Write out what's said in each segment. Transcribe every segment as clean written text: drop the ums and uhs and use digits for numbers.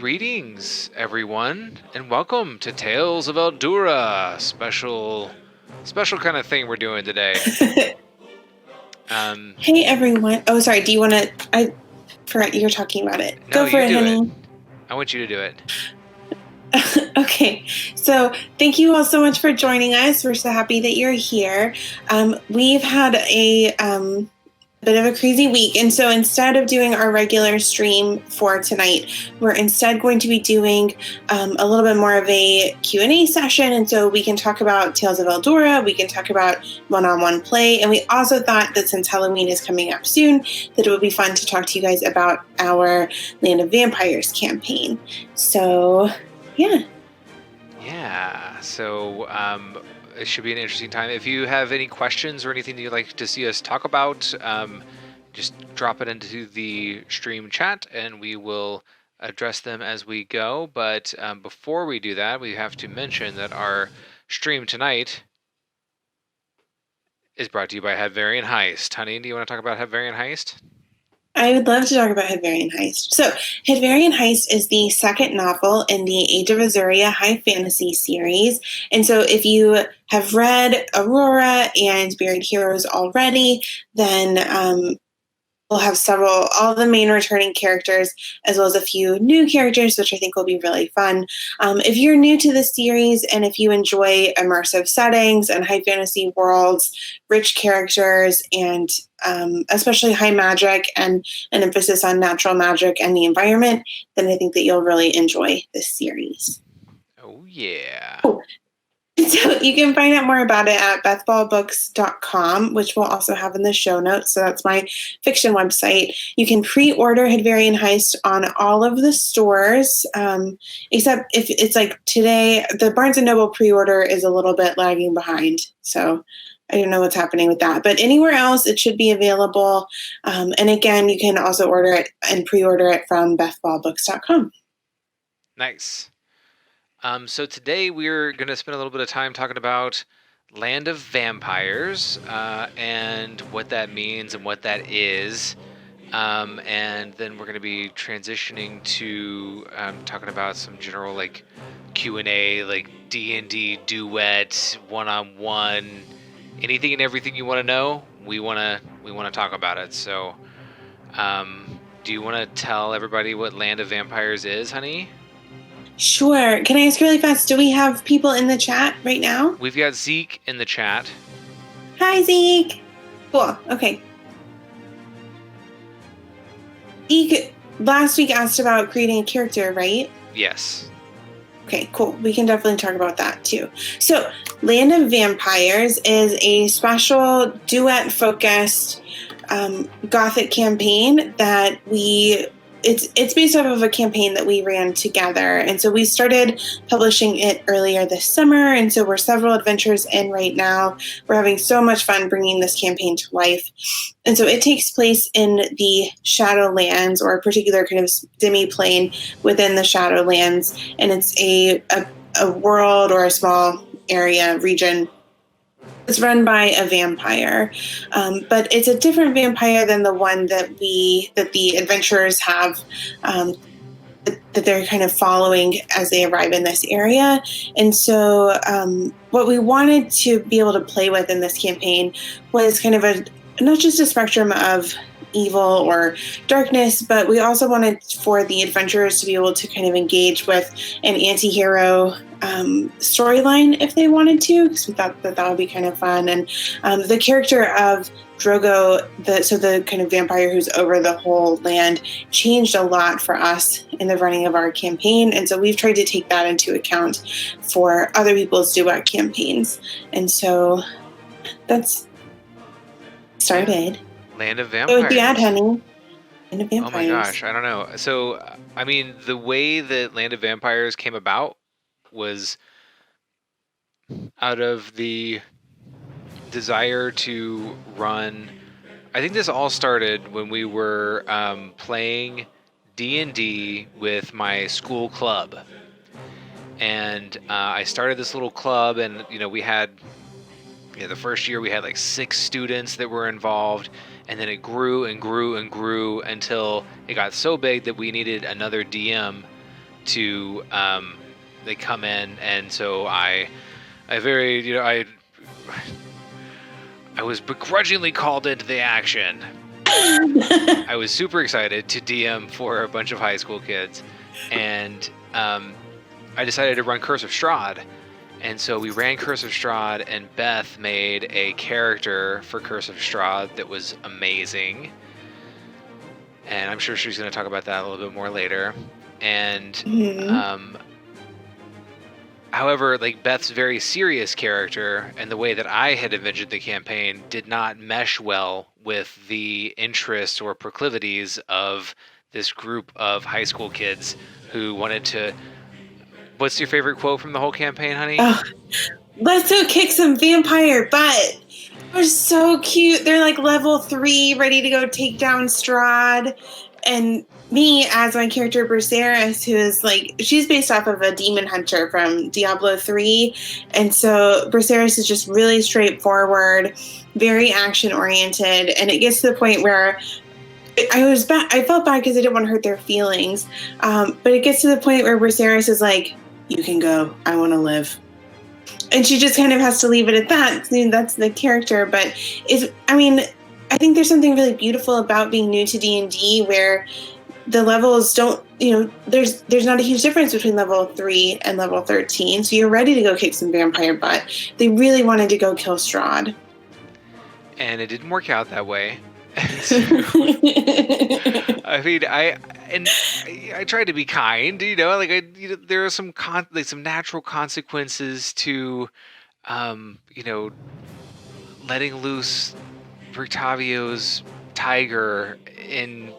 Greetings, everyone, and welcome to Tales of Eldura, special kind of thing we're doing today. Hey, everyone. Oh, sorry. Do you want to? I forgot you were talking about it. No, Go for it, honey. I want you to do it. Okay. So thank you all so much for joining us. We're so happy that you're here. We've had a bit of a crazy week. And so instead of doing our regular stream for tonight, we're instead going to be doing a little bit more of a Q&A session. And so we can talk about Tales of Eldora, we can talk about one-on-one play. And we also thought that since Halloween is coming up soon, that it would be fun to talk to you guys about our Land of Vampires campaign. So, yeah. Yeah, so it should be an interesting time. If you have any questions or anything you'd like to see us talk about, just drop it into the stream chat and we will address them as we go. But before we do that, we have to mention that our stream tonight is brought to you by Hedvarian Heist. Honey, do you want to talk about Hedvarian Heist? I would love to talk about Hedvarian Heist. So, Hedvarian Heist is the second novel in the Age of Azuria high fantasy series. And so, if you have read Aurora and Buried Heroes already, then we'll have all the main returning characters, as well as a few new characters, which I think will be really fun. If you're new to the series and if you enjoy immersive settings and high fantasy worlds, rich characters, and especially high magic and an emphasis on natural magic and the environment, then I think that you'll really enjoy this series. Oh, yeah. So you can find out more about it at bethballbooks.com, which we'll also have in the show notes. So that's my fiction website. You can pre-order Hedvarian Heist on all of the stores, except if it's like today, the Barnes & Noble pre-order is a little bit lagging behind. So I don't know what's happening with that. But anywhere else, it should be available. And again, you can also order it and pre-order it from bethballbooks.com. Nice. So today we're going to spend a little bit of time talking about Land of Vampires and what that means and what that is. And then we're going to be transitioning to talking about some general like Q&A, like DnD Duet, one-on-one, anything and everything you want to know. We want to talk about it. So, do you want to tell everybody what Land of Vampires is, honey? Sure. Can I ask really fast, do we have people in the chat right now? We've got Zeke in the chat. Hi, Zeke. Cool. Okay. Zeke last week asked about creating a character, right? Yes. Okay, cool. We can definitely talk about that too. So, Land of Vampires is a special duet-focused Gothic campaign that it's based off of a campaign that we ran together. And so we started publishing it earlier this summer. And so we're several adventures in right now. We're having so much fun bringing this campaign to life. And so it takes place in the Shadowlands, or a particular kind of demi-plane within the Shadowlands. And it's a world or a small region. It's run by a vampire, but it's a different vampire than the one that the adventurers have, that they're kind of following as they arrive in this area. And so what we wanted to be able to play with in this campaign was kind of not just a spectrum of evil or darkness, but we also wanted for the adventurers to be able to kind of engage with an anti-hero storyline if they wanted to, because we thought that would be kind of fun. And the character of Drogo, the kind of vampire who's over the whole land, changed a lot for us in the running of our campaign. And so we've tried to take that into account for other people's duet campaigns. And so that's started. Land of Vampires. So yeah, honey. Land of Vampires. Oh my gosh, I don't know. So, I mean, the way that Land of Vampires came about was out of the desire to run. I think this all started when we were playing D&D with my school club. And I started this little club, and, we had, the first year we had like 6 students that were involved. And then it grew and grew and grew until it got so big that we needed another DM to they come in, and so I was begrudgingly called into the action. I was super excited to DM for a bunch of high school kids, and I decided to run Curse of Strahd. And so we ran Curse of Strahd, and Beth made a character for Curse of Strahd that was amazing. And I'm sure she's going to talk about that a little bit more later. And however, like, Beth's very serious character and the way that I had envisioned the campaign did not mesh well with the interests or proclivities of this group of high school kids who wanted to... What's your favorite quote from the whole campaign, honey? Oh, let's go kick some vampire butt. They're so cute. They're like level 3, ready to go take down Strahd. And me, as my character Berseris, who is like, she's based off of a demon hunter from Diablo 3. And so Berseris is just really straightforward, very action oriented. And it gets to the point where I felt bad because I didn't want to hurt their feelings. But it gets to the point where Berseris is like, you can go. I want to live. And she just kind of has to leave it at that. I mean, that's the character. But I think there's something really beautiful about being new to D&D where the levels don't, there's not a huge difference between level 3 and level 13. So you're ready to go kick some vampire butt. They really wanted to go kill Strahd. And it didn't work out that way. I mean, I tried to be kind, there are some some natural consequences to, letting loose Rictavio's tiger in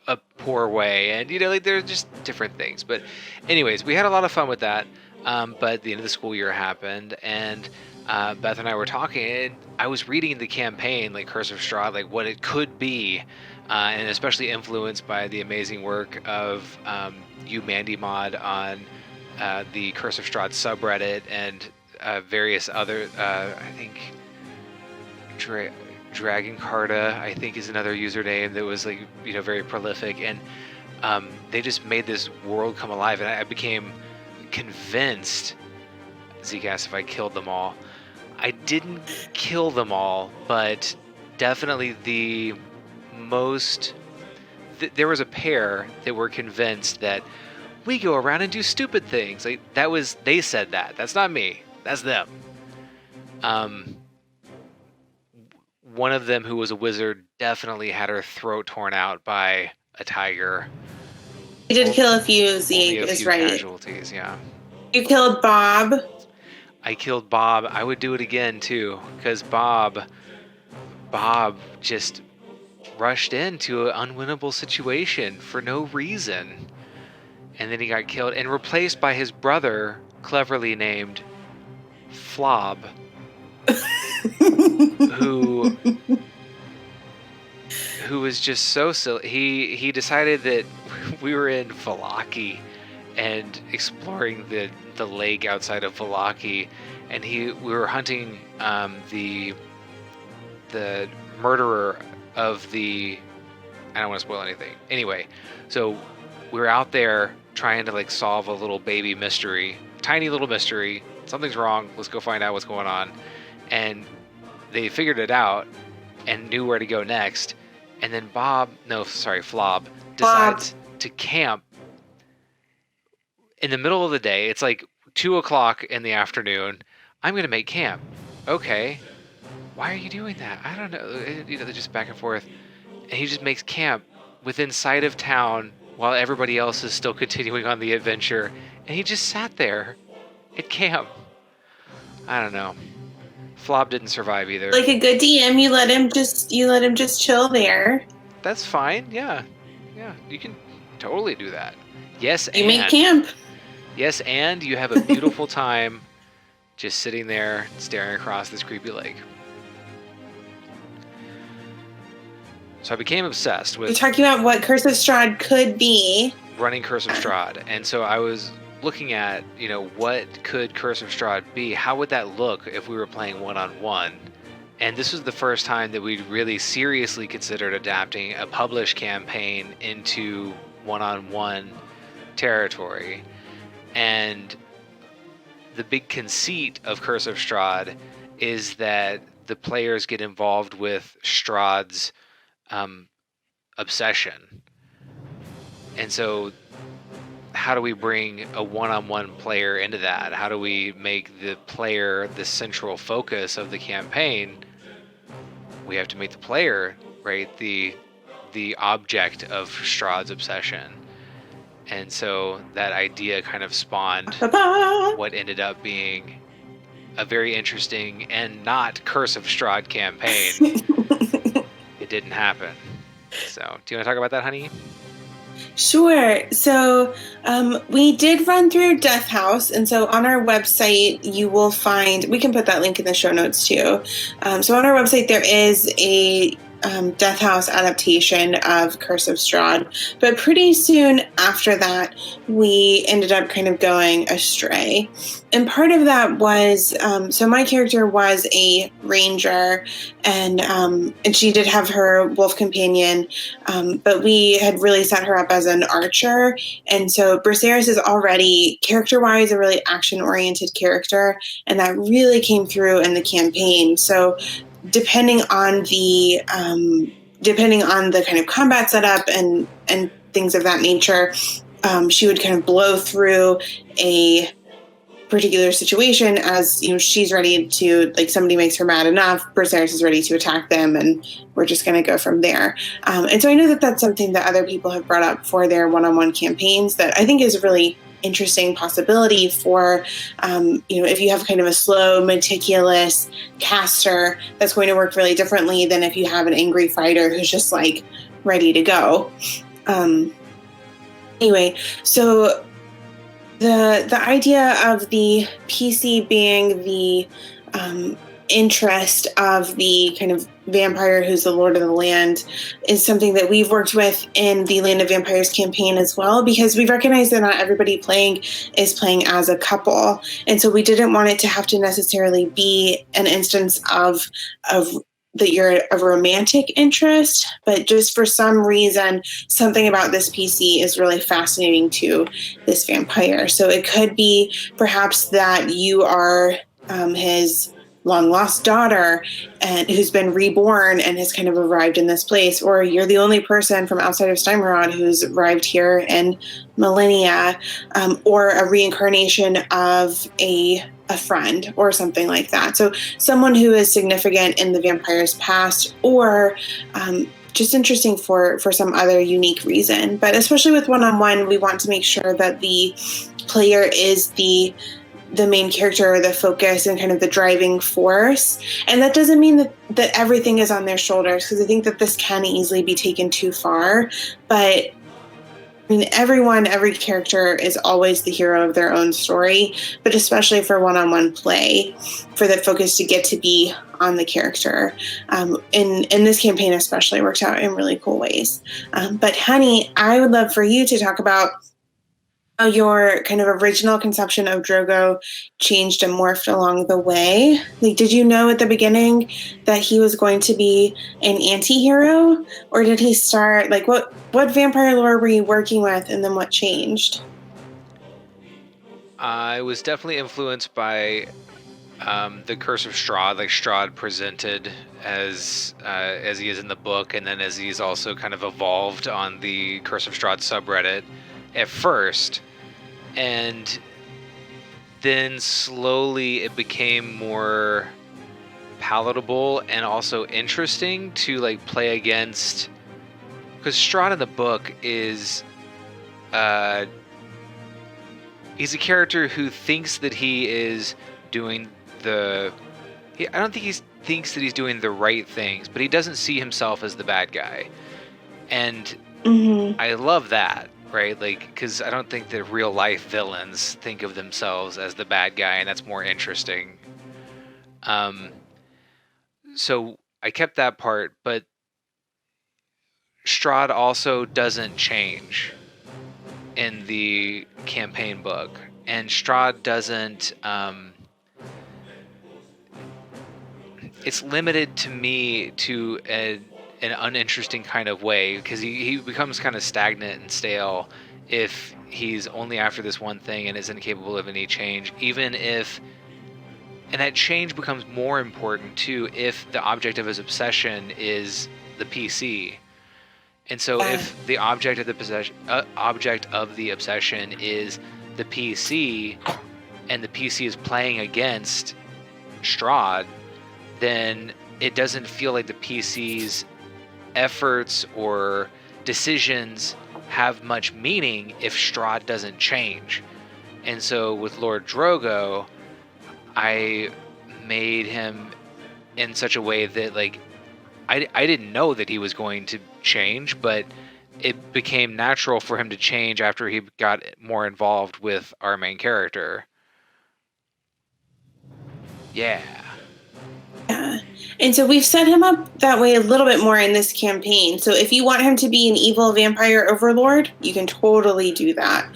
a poor way, and there's just different things. But anyways, we had a lot of fun with that. But the end of the school year happened, and Beth and I were talking, and I was reading the campaign, like Curse of Strahd, like what it could be, and especially influenced by the amazing work of you, Mandy Mod, on the Curse of Strahd subreddit, and various other, I think, Dragon Carta, I think, is another username that was very prolific, and they just made this world come alive, and I became convinced. Zeke asked if I killed them all. I didn't kill them all, but definitely the most... there was a pair that were convinced that we go around and do stupid things. They said that. That's not me. That's them. One of them, who was a wizard, definitely had her throat torn out by a tiger. You did kill a few, Zeke, is right. Casualties, yeah. You killed Bob. I killed Bob. I would do it again, too, because Bob just rushed into an unwinnable situation for no reason. And then he got killed and replaced by his brother, cleverly named Flob, who was just so silly. He decided that we were in Vallaki and exploring the lake outside of Vallaki, and we were hunting the murderer of the... I don't want to spoil anything. Anyway, so we were out there trying to solve a little baby mystery, tiny little mystery. Something's wrong. Let's go find out what's going on. And they figured it out and knew where to go next. And then Flob decides to camp in the middle of the day. It's 2:00 in the afternoon. I'm going to make camp. Okay. Why are you doing that? I don't know. They're just back and forth. And he just makes camp within sight of town while everybody else is still continuing on the adventure. And he just sat there at camp. I don't know. Flob didn't survive either. Like a good DM, you let him just chill there. That's fine. Yeah, you can totally do that. Yes, you make camp. Yes, and you have a beautiful time just sitting there staring across this creepy lake. So I became obsessed with... You're talking about what Curse of Strahd could be. Running Curse of Strahd. And so I was looking at, what could Curse of Strahd be? How would that look if we were playing one-on-one? And this was the first time that we'd really seriously considered adapting a published campaign into one-on-one territory. And the big conceit of Curse of Strahd is that the players get involved with Strahd's obsession. And so how do we bring a one-on-one player into that? How do we make the player the central focus of the campaign? We have to make the player, right, the object of Strahd's obsession. And so that idea kind of spawned what ended up being a very interesting and not Curse of Strahd campaign. It didn't happen. So, do you want to talk about that, honey? Sure. So we did run through Death House, and so on our website you will find, we can put that link in the show notes too. So on our website there is a Death House adaptation of Curse of Strahd, but pretty soon after that we ended up kind of going astray. And part of that was, so my character was a ranger, and she did have her wolf companion, but we had really set her up as an archer. And so Braceris is already, character-wise, a really action-oriented character, and that really came through in the campaign. So depending on the kind of combat setup and things of that nature, she would kind of blow through a particular situation as, you know, she's ready to, like, somebody makes her mad enough, Braceris is ready to attack them, and we're just going to go from there. And so I know that that's something that other people have brought up for their one-on-one campaigns that I think is a really interesting possibility for, if you have kind of a slow, meticulous caster, that's going to work really differently than if you have an angry fighter who's just, like, ready to go. Anyway, so the idea of the PC being the interest of the kind of vampire who's the lord of the land is something that we've worked with in the Land of Vampires campaign as well, because we recognize that not everybody playing is playing as a couple, and so we didn't want it to have to necessarily be an instance of that you're a romantic interest, but just for some reason, something about this PC is really fascinating to this vampire. So it could be perhaps that you are his long-lost daughter and who's been reborn and has kind of arrived in this place, or you're the only person from outside of Steimerod who's arrived here in millennia, or a reincarnation of a friend or something like that. So someone who is significant in the vampire's past, or just interesting for some other unique reason. But especially with one-on-one, we want to make sure that the player is the main character, or the focus, and kind of the driving force. And that doesn't mean that everything is on their shoulders, because I think that this can easily be taken too far. But I mean, every character is always the hero of their own story, but especially for one-on-one play, for the focus to get to be on the character. In this campaign especially worked out in really cool ways. But honey, I would love for you to talk about how your kind of original conception of Drogo changed and morphed along the way. Like, did you know at the beginning that he was going to be an anti-hero, or did he start, like, what vampire lore were you working with, and then what changed? I was definitely influenced by the Curse of Strahd, like Strahd presented as he is in the book, and then as he's also kind of evolved on the Curse of Strahd subreddit at first, and then slowly it became more palatable and also interesting to, like, play against, because Strahd in the book is he's a character who thinks that he is doing I don't think he thinks that he's doing the right things, but he doesn't see himself as the bad guy. And I love that, right? Like, because I don't think that real life villains think of themselves as the bad guy, and that's more interesting. So I kept that part, but Strahd also doesn't change in the campaign book, and Strahd doesn't it's limited to me to an uninteresting kind of way, because he becomes kind of stagnant and stale if he's only after this one thing and isn't capable of any change, even if, and that change becomes more important too if the object of his obsession is the PC. And so if the object of the obsession is the PC, and the PC is playing against Strahd, then it doesn't feel like the PC's efforts or decisions have much meaning if Strahd doesn't change. And so with Lord Drogo, I made him in such a way that, like, I didn't know that he was going to change, but it became natural for him to change after he got more involved with our main character. Yeah. And so we've set him up that way a little bit more in this campaign. So if you want him to be an evil vampire overlord, you can totally do that.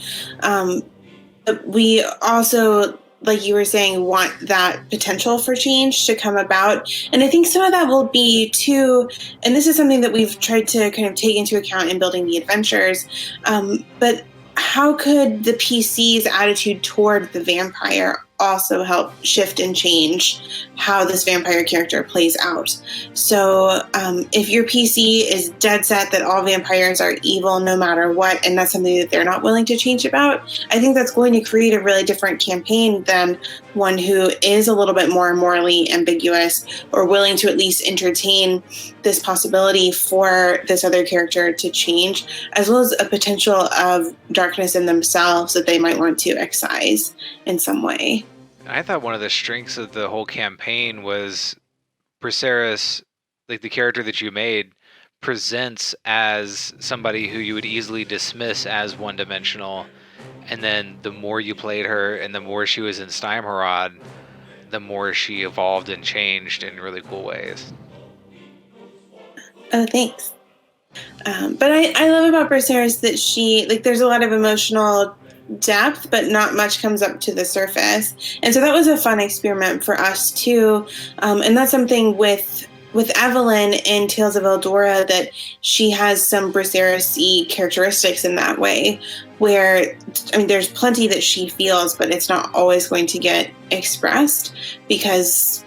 We also, like you were saying, want that potential for change to come about. And I think some of that will be too, and this is something that we've tried to kind of take into account in building the adventures, but how could the PC's attitude toward the vampire also help shift and change how this vampire character plays out? So if your PC is dead set that all vampires are evil no matter what, and that's something that they're not willing to change about, I think that's going to create a really different campaign than one who is a little bit more morally ambiguous or willing to at least entertain this possibility for this other character to change, as well as a potential of darkness in themselves that they might want to excise in some way. I thought one of the strengths of the whole campaign was Braceras, like the character that you made, presents as somebody who you would easily dismiss as one-dimensional, and then the more you played her and the more she was in Steimherod, the more she evolved and changed in really cool ways. Oh, thanks. But I love about Braceras that she, like, there's a lot of emotional depth, but not much comes up to the surface. And so that was a fun experiment for us too. And that's something with Evelyn in Tales of Eldora, that she has some Braceras-y characteristics in that way, where, I mean, there's plenty that she feels, but it's not always going to get expressed because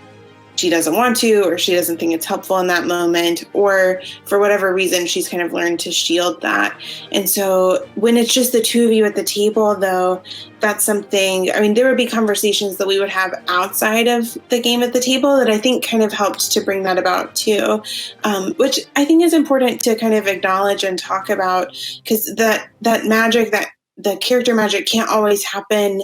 she doesn't want to, or she doesn't think it's helpful in that moment, or for whatever reason, she's kind of learned to shield that. And so when it's just the two of you at the table, though, that's something, I mean, there would be conversations that we would have outside of the game at the table that I think kind of helped to bring that about too, which I think is important to kind of acknowledge and talk about, because that magic, that the character magic can't always happen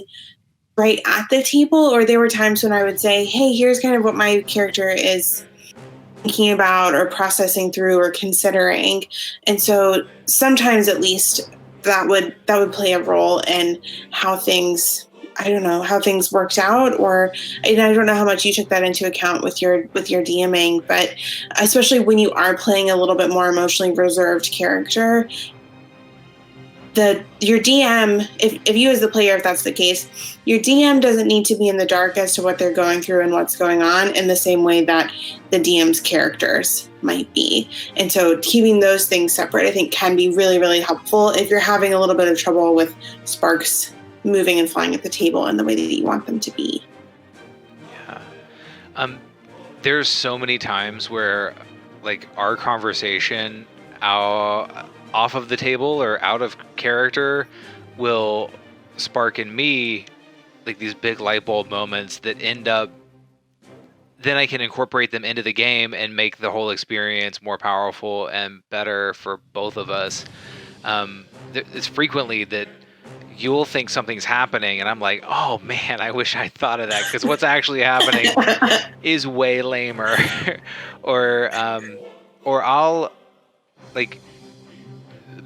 right at the table, or there were times when I would say, hey, here's kind of what my character is thinking about or processing through or considering. And so sometimes at least that would play a role in how things, I don't know, how things worked out, or and I don't know how much you took that into account with your DMing, but especially when you are playing a little bit more emotionally reserved character, your DM, if you as the player, if that's the case, your DM doesn't need to be in the dark as to what they're going through and what's going on in the same way that the DM's characters might be. And so keeping those things separate, I think, can be really, really helpful if you're having a little bit of trouble with sparks moving and flying at the table in the way that you want them to be. Yeah. There's so many times where, like, our conversation off of the table or out of character will spark in me like these big light bulb moments that end up, then I can incorporate them into the game and make the whole experience more powerful and better for both of us. It's frequently that you'll think something's happening and I'm like, oh man, I wish I thought of that, because what's actually happening is way lamer. or I'll, like,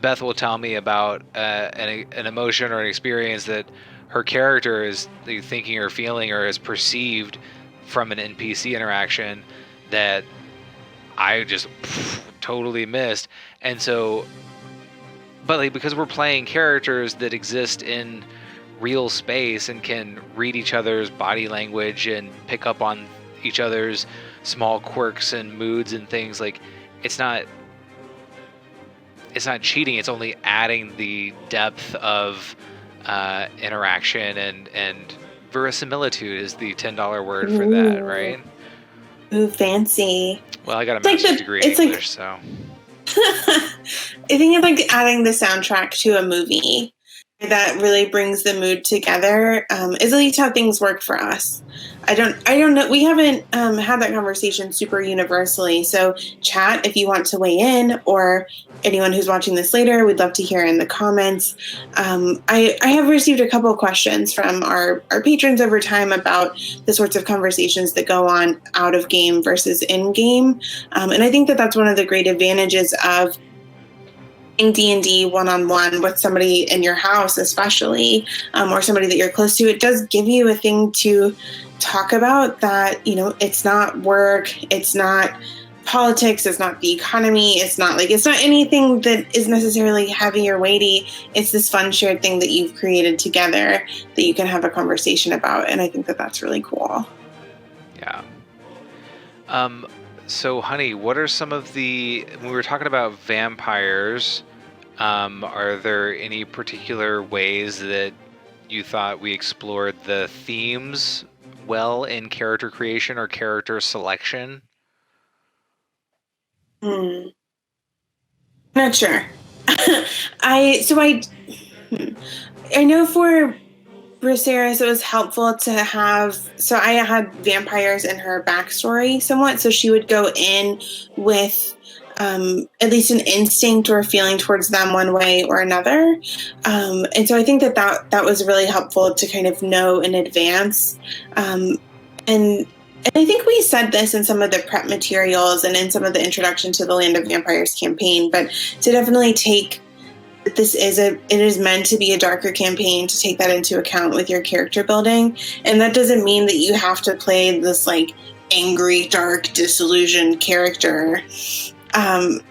Beth will tell me about an emotion or an experience that her character is thinking or feeling or is perceived from an NPC interaction that I just totally missed. And so, but like, because we're playing characters that exist in real space and can read each other's body language and pick up on each other's small quirks and moods and things, like, it's not it's not cheating. It's only adding the depth of interaction and verisimilitude is the $10 word for that, right? Ooh, fancy. Well, I got a It's like master's degree in English, so. I think it's like adding the soundtrack to a movie that really brings the mood together. Is at least how things work for us. I don't know. We haven't had that conversation super universally. So, chat if you want to weigh in, or anyone who's watching this later, we'd love to hear in the comments. I have received a couple questions from our patrons over time about the sorts of conversations that go on out of game versus in game, and I think that that's one of the great advantages of D&D one-on-one with somebody in your house, especially, or somebody that you're close to. It does give you a thing to talk about that, it's not work, it's not politics, it's not the economy, it's not anything that is necessarily heavy or weighty. It's this fun shared thing that you've created together that you can have a conversation about, and I think that that's really cool. Yeah. So, honey, what are some of when we were talking about vampires, are there any particular ways that you thought we explored the themes well in character creation or character selection? Not sure. I know for Braceras, it was helpful to have. So I had vampires in her backstory somewhat, so she would go in with at least an instinct or a feeling towards them one way or another. And so I think that was really helpful to kind of know in advance. And I think we said this in some of the prep materials and in some of the introduction to the Land of Vampires campaign, but to definitely take that it is meant to be a darker campaign, to take that into account with your character building. And that doesn't mean that you have to play this like angry, dark, disillusioned character. Here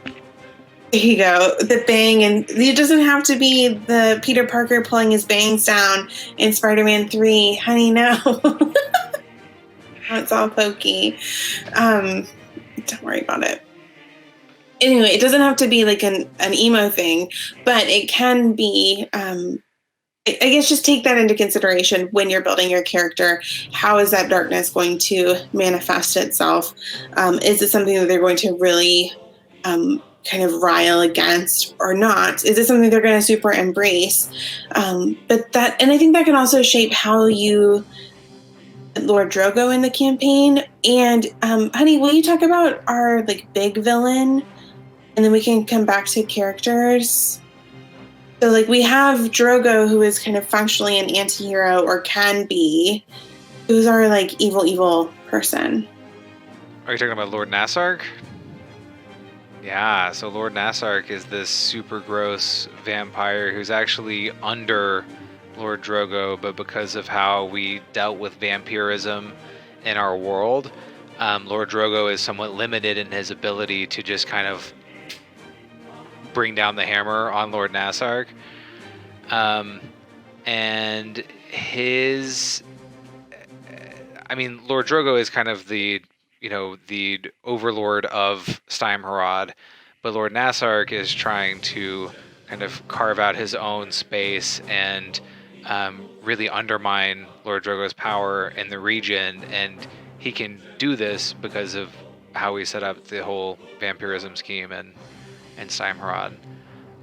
you go, the bang, and it doesn't have to be the Peter Parker pulling his bangs down in Spider-Man 3. Honey, no. It's all pokey. Don't worry about it. Anyway, it doesn't have to be like an emo thing, but it can be, I guess just take that into consideration when you're building your character. How is that darkness going to manifest itself? Is it something that they're going to really kind of rile against or not? Is it something they're going to super embrace? And I think that can also shape how you Lord Drogo in the campaign. And honey, will you talk about our like big villain? And then we can come back to characters. So like we have Drogo, who is kind of functionally an anti-hero, or can be. Who's our like evil person? Are you talking about Lord Nassarg? Yeah, so Lord Nassarg is this super gross vampire who's actually under Lord Drogo, but because of how we dealt with vampirism in our world, Lord Drogo is somewhat limited in his ability to just kind of bring down the hammer on Lord Nassarg. And Lord Drogo is kind of the overlord of Steimherod, but Lord Nassarg is trying to kind of carve out his own space and really undermine Lord Drogo's power in the region, and he can do this because of how we set up the whole vampirism scheme and Steimherod.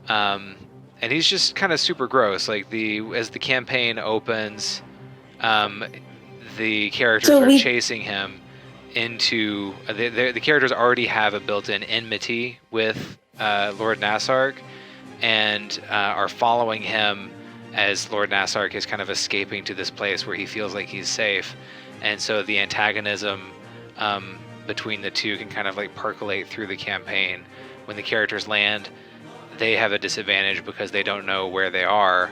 And he's just kind of super gross. Like as the campaign opens, the characters are chasing him into the characters already have a built-in enmity with Lord Nassarg, and are following him as Lord Nassarg is kind of escaping to this place where he feels like he's safe. And so the antagonism between the two can kind of like percolate through the campaign. When the characters land, they have a disadvantage because they don't know where they are,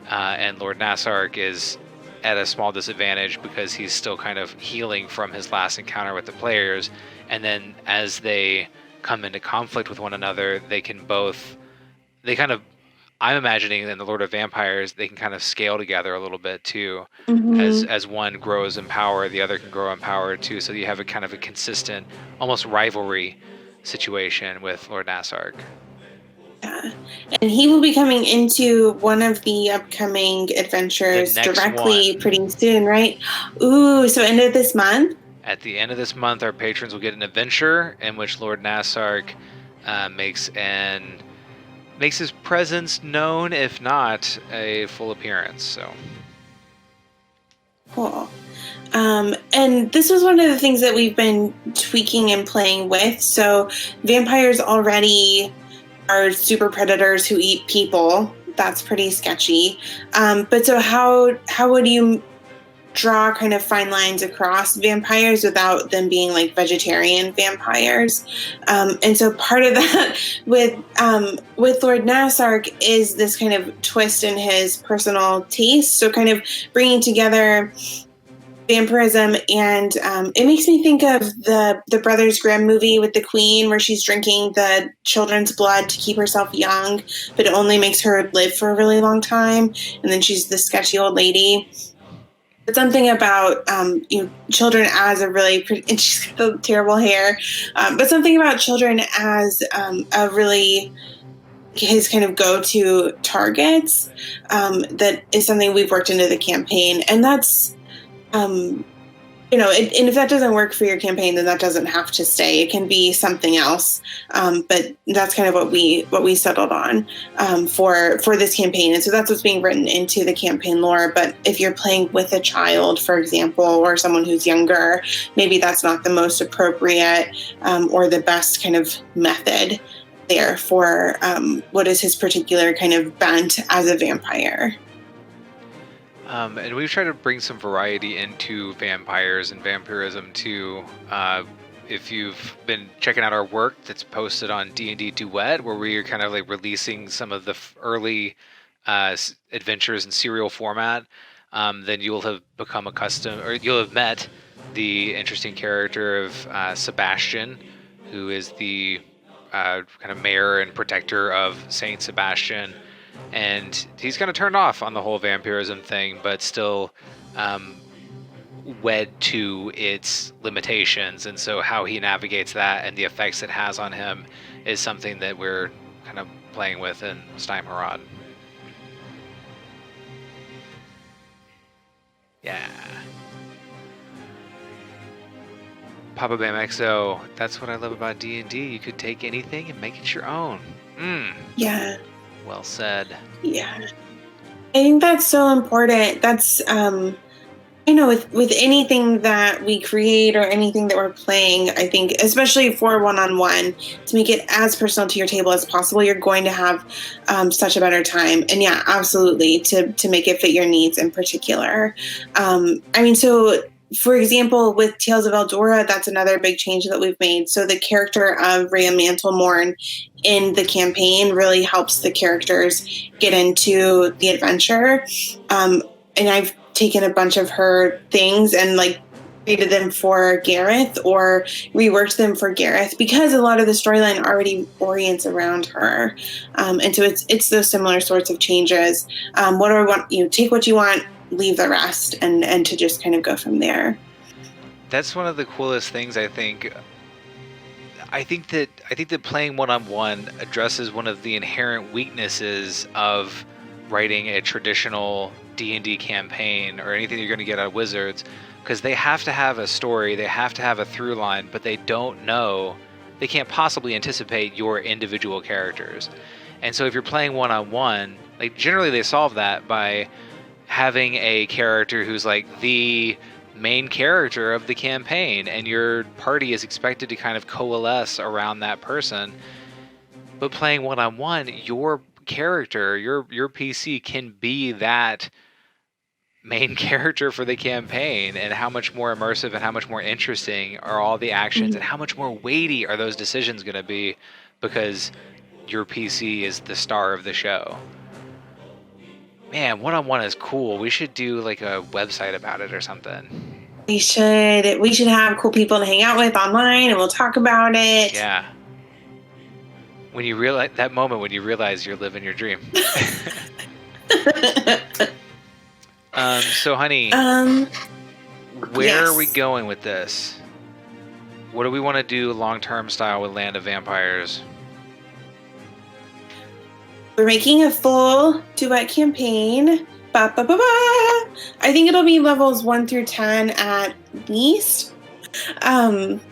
and Lord Nassarg is at a small disadvantage because he's still kind of healing from his last encounter with the players. And then as they come into conflict with one another, I'm imagining in the Lord of Vampires, they can kind of scale together a little bit too. Mm-hmm. As one grows in power, the other can grow in power too. So you have a kind of a consistent, almost rivalry situation with Lord Nassarg. Yeah. And he will be coming into one of the upcoming adventures directly pretty soon, right? Ooh, so end of this month? At the end of this month, our patrons will get an adventure in which Lord Nassark makes his presence known, if not a full appearance. So Cool. And this was one of the things that we've been tweaking and playing with. So vampires already are super predators who eat people. That's pretty sketchy. But so how would you draw kind of fine lines across vampires without them being like vegetarian vampires? And so part of that with Lord Nassark is this kind of twist in his personal taste. So kind of bringing together vampirism, and it makes me think of the Brothers Grimm movie with the Queen, where she's drinking the children's blood to keep herself young, but it only makes her live for a really long time, and then she's this sketchy old lady. But something about children as a really and she's got the terrible hair, but something about children as a really his kind of go-to targets, that is something we've worked into the campaign, and that's and if that doesn't work for your campaign, then that doesn't have to stay. It can be something else, but that's kind of what we settled on for this campaign. And so that's what's being written into the campaign lore. But if you're playing with a child, for example, or someone who's younger, maybe that's not the most appropriate or the best kind of method there for what is his particular kind of bent as a vampire. And we've tried to bring some variety into vampires and vampirism too. If you've been checking out our work that's posted on DnD Duet, where we are kind of like releasing some of the early adventures in serial format, then you'll have become accustomed, or you'll have met the interesting character of Sebastian, who is the kind of mayor and protector of Saint Sebastian. And he's kind of turned off on the whole vampirism thing, but still wed to its limitations. And so how he navigates that and the effects it has on him is something that we're kind of playing with in Steimharad. Yeah. Papa Bam XO, that's what I love about D&D. You could take anything and make it your own. Yeah. Well said. Yeah. I think that's so important. That's, with anything that we create or anything that we're playing, I think, especially for one-on-one, to make it as personal to your table as possible, you're going to have such a better time. And yeah, absolutely, to make it fit your needs in particular. So for example, with Tales of Eldora, that's another big change that we've made. So the character of Rhea Mantlemorn in the campaign really helps the characters get into the adventure. And I've taken a bunch of her things and like created them for Gareth or reworked them for Gareth, because a lot of the storyline already orients around her. And so it's those similar sorts of changes. What do I want? Take what you want, leave the rest, and to just kind of go from there. That's one of the coolest things, I think. I think that playing one-on-one addresses one of the inherent weaknesses of writing a traditional D&D campaign or anything you're going to get out of Wizards, because they have to have a story, they have to have a through line, but they can't possibly anticipate your individual characters. And so if you're playing one-on-one, like generally they solve that by having a character who's like the main character of the campaign, and your party is expected to kind of coalesce around that person. But playing one-on-one, your character, your PC can be that main character for the campaign, and how much more immersive and how much more interesting are all the actions, and how much more weighty are those decisions going to be because your PC is the star of the show. Man, one-on-one is cool. We should do like a website about it or something. We should have cool people to hang out with online, and we'll talk about it. Yeah. When you realize that moment when you realize you're living your dream. So honey, where are we going with this? What do we want to do long-term style with Land of Vampires? We're making a full duet campaign. Ba, ba, ba, ba. I think it'll be levels 1 through 10 at least. That's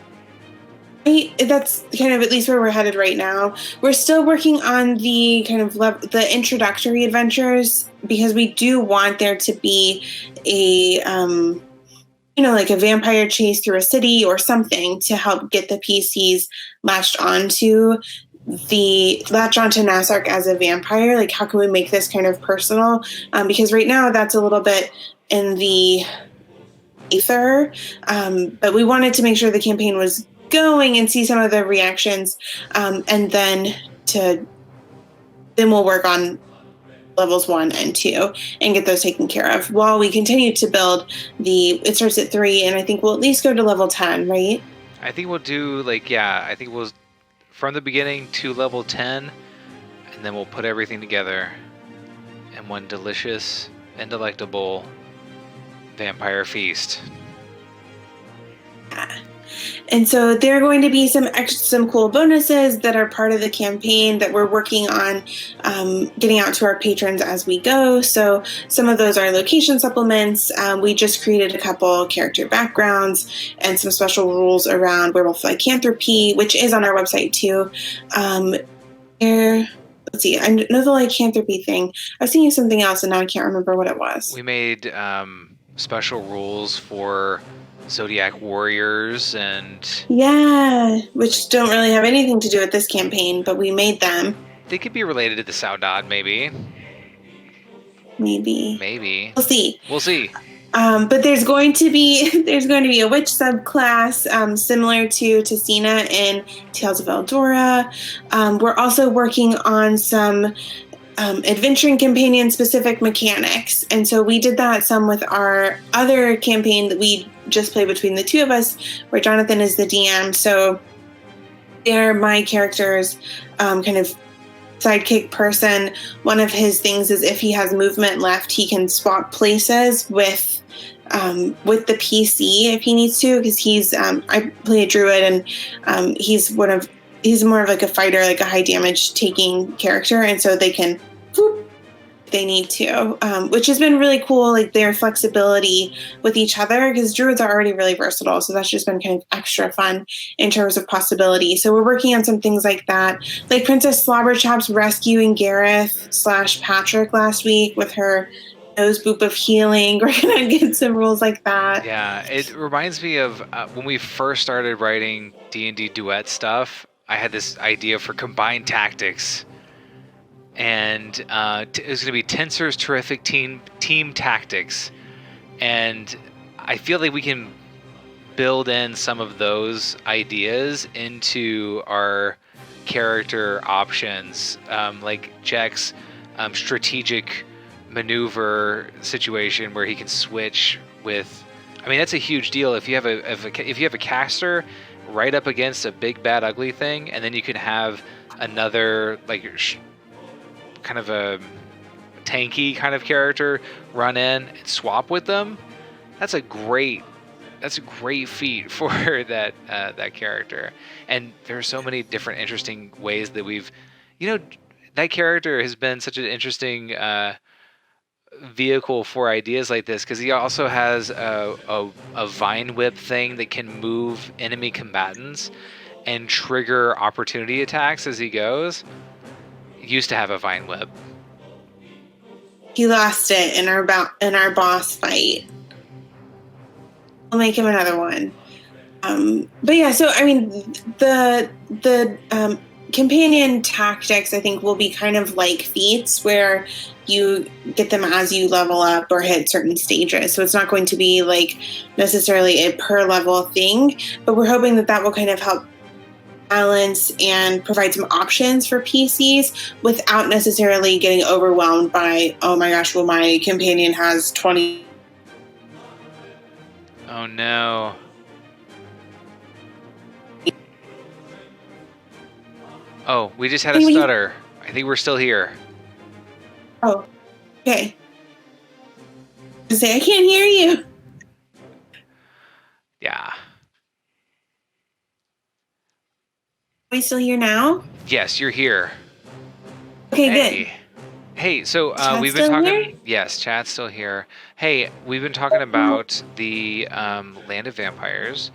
kind of at least where we're headed right now. We're still working on the kind of the introductory adventures because we do want there to be a like a vampire chase through a city or something to help get the PCs latched onto Nasark as a vampire. Like, how can we make this kind of personal? Because right now that's a little bit in the ether, but we wanted to make sure the campaign was going and see some of the reactions, and then we'll work on levels 1 and 2 and get those taken care of while we continue to build it starts at 3, and I think we'll at least go to level 10, right? I think we'll do I think we'll from the beginning to level 10, and then we'll put everything together in one delicious and delectable vampire feast. And so there are going to be some cool bonuses that are part of the campaign that we're working on getting out to our patrons as we go. So some of those are location supplements. We just created a couple character backgrounds and some special rules around werewolf lycanthropy, which is on our website too. Let's see, I know the lycanthropy thing. I was thinking something else and now I can't remember what it was. We made special rules for Zodiac warriors and which don't really have anything to do with this campaign, but we made them. They could be related to the Saudade, maybe. We'll see. But there's going to be a witch subclass similar to Tessina in Tales of Eldora. We're also working on some adventuring companion specific mechanics, and so we did that some with our other campaign that we just played between the two of us, where Jonathan is the DM. So they're my characters, kind of sidekick person. One of his things is if he has movement left, he can swap places with the PC if he needs to, because he's I play a druid, and he's more of like a fighter, like a high damage taking character, and so they can if they need to, which has been really cool, like their flexibility with each other, because druids are already really versatile, so that's just been kind of extra fun in terms of possibility. So we're working on some things like that, like Princess Slobberchops rescuing Gareth / Patrick last week with her nose boop of healing. We're gonna get some rules like that. Yeah, it reminds me of when we first started writing DnD Duet stuff. I had this idea for combined tactics, and it was going to be Tensor's Terrific Team Tactics, and I feel like we can build in some of those ideas into our character options, like Jack's strategic maneuver situation where he can switch with. I mean, that's a huge deal if you have a caster right up against a big bad ugly thing, and then you can have another kind of a tanky kind of character run in and swap with them. That's a great feat for that character. And there are so many different interesting ways that we've, that character has been such an interesting vehicle for ideas like this, because he also has a vine whip thing that can move enemy combatants and trigger opportunity attacks as he goes. He used to have a vine whip. He lost it in our boss fight. We'll make him another one. But yeah, so I mean, the companion tactics, I think, will be kind of like feats where you get them as you level up or hit certain stages. So it's not going to be like necessarily a per level thing, but we're hoping that will kind of help balance and provide some options for PCs without necessarily getting overwhelmed by, oh my gosh, well, my companion has 20. Oh no. Oh, we just had a stutter. I think we're still here. Oh, okay. I can't hear you. Yeah. Are we still here now? Yes, you're here. Okay, Hey. good. Hey, so Chat's we've been still talking. here? Yes, chat's still here. Hey, we've been talking about the Land of Vampires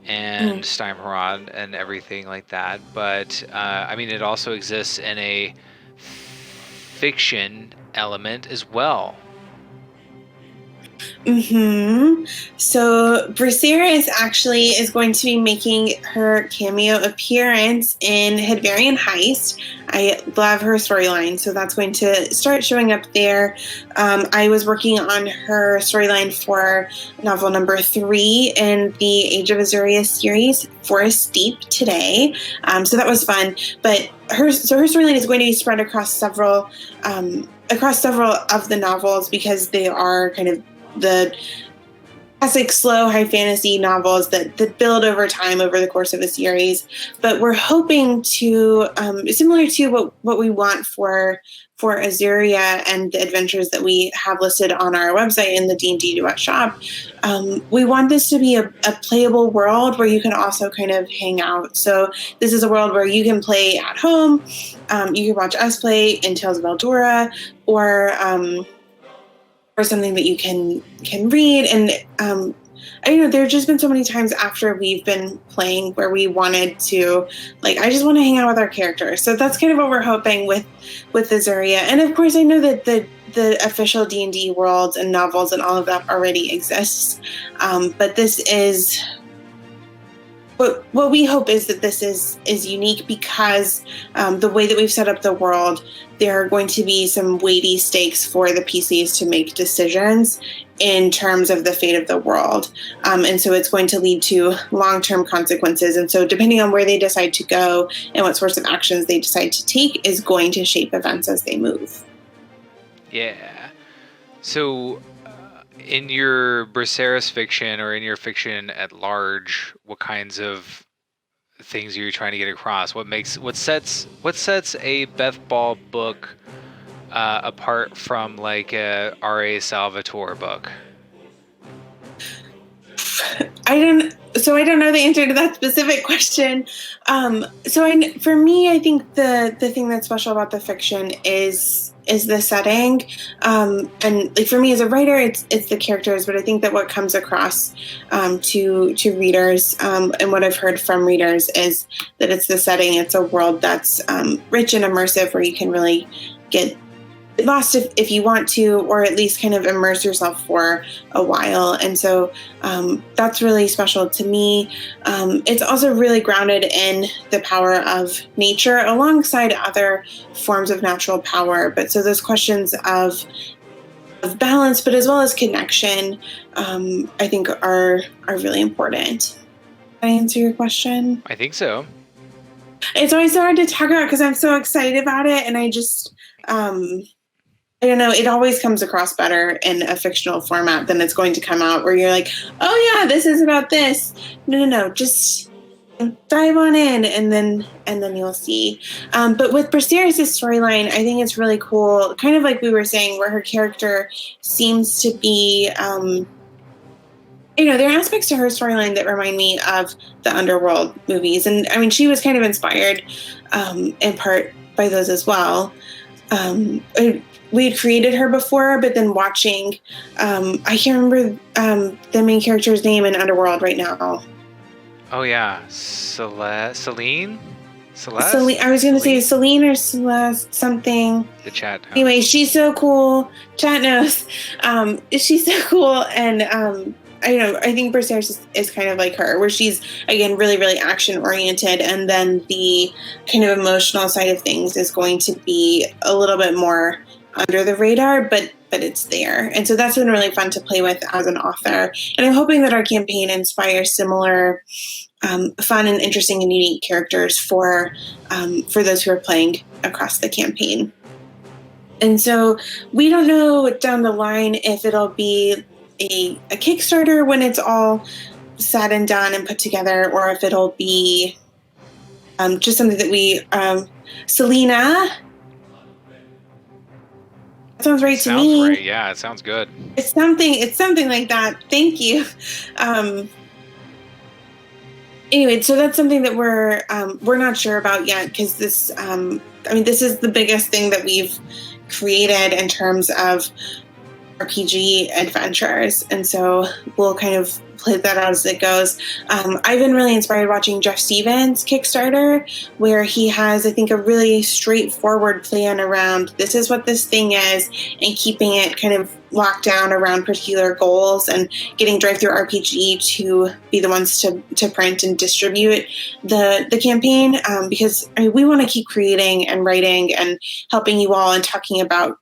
and Mm. Steinhardt and everything like that. But I mean, it also exists in a fiction element as well. So Braceris actually is going to be making her cameo appearance in Hedvarian Heist. I love her storyline, so that's going to start showing up there. I was working on her storyline for novel number 3 in the Age of Azuria series, Forest Deep, today. So that was fun. But her storyline is going to be spread across several of the novels because they are kind of the classic slow high fantasy novels that build over time over the course of a series. But we're hoping to, similar to what we want for Azuria and the adventures that we have listed on our website in the DnD Duet shop, we want this to be a playable world where you can also kind of hang out. So this is a world where you can play at home, you can watch us play in Tales of Eldora, or something that you can read. And there have just been so many times after we've been playing where we wanted to, like, I just want to hang out with our characters. So that's kind of what we're hoping with Azuria. And of course, I know that the official D&D worlds and novels and all of that already exists, but this is what we hope is that this is unique because the way that we've set up the world, there are going to be some weighty stakes for the PCs to make decisions in terms of the fate of the world. And so it's going to lead to long-term consequences. And so depending on where they decide to go and what sorts of actions they decide to take is going to shape events as they move. Yeah. So in your Braceris fiction or in your fiction at large, what kinds of things are you trying to get across? What sets a Beth Ball book apart from like a R.A. Salvatore book? I don't know the answer to that specific question. For me, I think the thing that's special about the fiction is the setting, and like for me as a writer, it's the characters. But I think that what comes across to readers, and what I've heard from readers, is that it's the setting. It's a world that's rich and immersive, where you can really get lost if you want to, or at least kind of immerse yourself for a while. And so that's really special to me. It's also really grounded in the power of nature alongside other forms of natural power. But so those questions of balance, but as well as connection, I think are really important. Did I answer your question? I think so. It's always so hard to talk about because I'm so excited about it, and I just I don't know, it always comes across better in a fictional format than it's going to come out where you're like, oh yeah, this is about this. No, just dive on in and then you'll see. But with Braceris' storyline, I think it's really cool, kind of like we were saying, where her character seems to be, there are aspects to her storyline that remind me of the Underworld movies. And I mean, she was kind of inspired in part by those as well. We had created her before, but then watching, I can't remember the main character's name in Underworld right now. Oh yeah, Celine? Celeste? Celine, I was going to say Celine or Celeste something. The chat knows. Anyway, she's so cool. Chat knows. She's so cool, and I think Braceris is kind of like her, where she's, again, really, really action-oriented, and then the kind of emotional side of things is going to be a little bit more under the radar, but it's there. And so that's been really fun to play with as an author. And I'm hoping that our campaign inspires similar fun and interesting and unique characters for those who are playing across the campaign. And so we don't know down the line if it'll be a Kickstarter when it's all said and done and put together, or if it'll be just something that we, Selena, that sounds right to me. Sounds right. Yeah, it sounds good. It's something like that. Thank you. Anyway, so that's something that we're not sure about yet, because this I mean, this is the biggest thing that we've created in terms of RPG adventures, and so we'll kind of play that out as it goes. I've been really inspired watching Jeff Stevens' Kickstarter, where he has, I think, a really straightforward plan around this is what this thing is, and keeping it kind of locked down around particular goals, and getting Drive Through RPG to be the ones to print and distribute the campaign, because I mean, we want to keep creating and writing and helping you all and talking about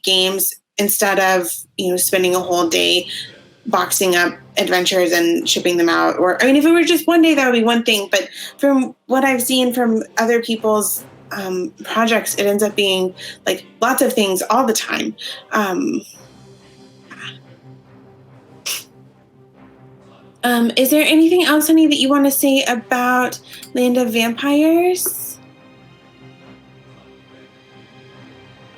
games instead of spending a whole day boxing up adventures and shipping them out. Or I mean, if it were just one day, that would be one thing. But from what I've seen from other people's projects, it ends up being like lots of things all the time. Is there anything else, honey, that you want to say about Land of Vampires?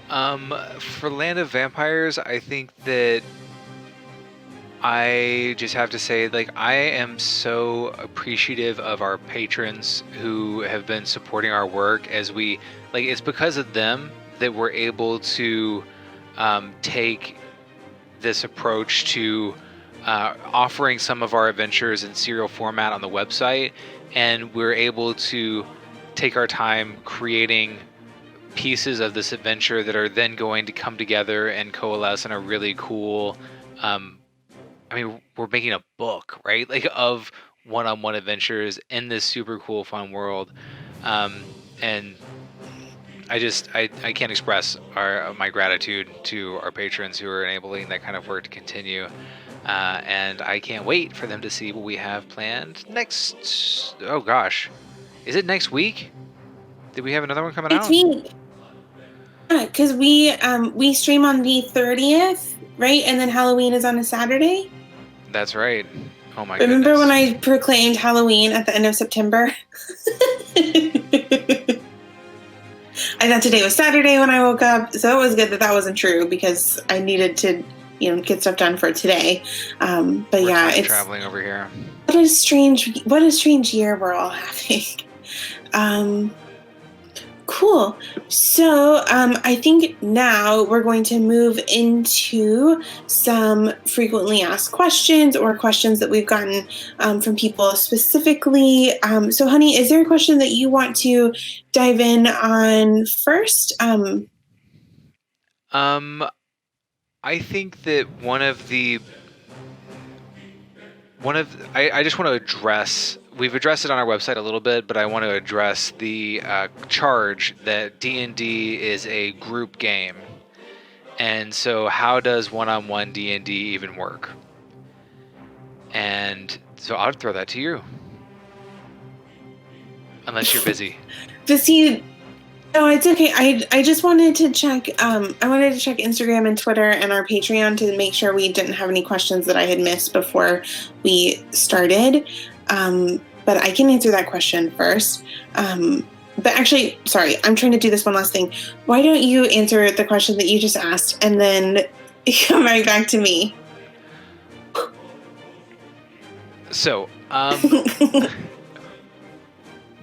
For Land of Vampires, I think that I just have to say, like, I am so appreciative of our patrons who have been supporting our work as we, like, it's because of them that we're able to take this approach to offering some of our adventures in serial format on the website, and we're able to take our time creating pieces of this adventure that are then going to come together and coalesce in a really cool I mean, we're making a book, right? Like, of one-on-one adventures in this super cool, fun world. And I can't express my gratitude to our patrons who are enabling that kind of work to continue. And I can't wait for them to see what we have planned next. Oh gosh, is it next week? Did we have another one coming out? Next week. Yeah, because we stream on the 30th, right? And then Halloween is on a Saturday. That's right. Oh my Remember goodness. when I proclaimed Halloween at the end of September? I thought today was Saturday when I woke up, so it was good that wasn't true, because I needed to, get stuff done for today. But We're yeah, time it's traveling over here. What a strange year we're all having. Cool. So I think now we're going to move into some frequently asked questions, or questions that we've gotten from people specifically. So, honey, is there a question that you want to dive in on first? I think that I just want to address. We've addressed it on our website a little bit, but I want to address the charge that D&D is a group game. And so how does one-on-one D&D even work? And so I'll throw that to you. Unless you're busy. No, it's okay. I just wanted to check. I wanted to check Instagram and Twitter and our Patreon to make sure we didn't have any questions that I had missed before we started. But I can answer that question first. But actually, sorry, I'm trying to do this one last thing. Why don't you answer the question that you just asked and then come right back to me? So,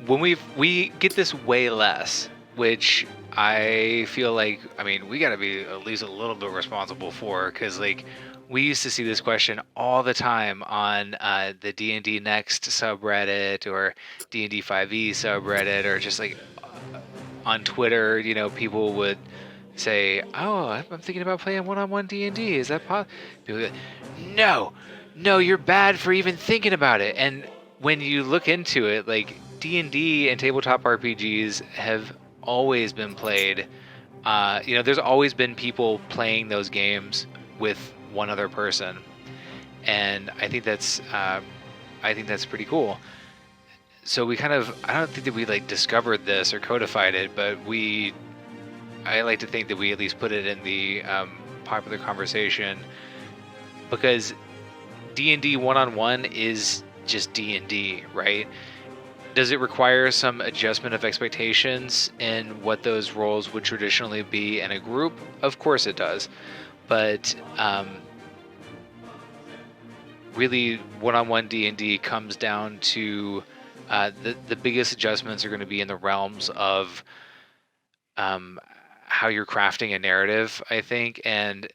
when we get this way less, which I feel like, I mean, we got to be at least a little bit responsible for, because like we used to see this question all the time on the D&D Next subreddit or D&D 5e subreddit, or just like on Twitter, people would say, "Oh, I'm thinking about playing one-on-one D&D. Is that possible?" People would go, no, you're bad for even thinking about it. And when you look into it, like D&D and tabletop RPGs have always been played. There's always been people playing those games with one other person, and I think that's pretty cool. So we I don't think that we like discovered this or codified it, but I like to think that we at least put it in the popular conversation, because D&D one-on-one is just D&D, right? Does it require some adjustment of expectations in what those roles would traditionally be in a group? Of course it does. But really, one-on-one D&D comes down to the biggest adjustments are going to be in the realms of how you're crafting a narrative, I think, and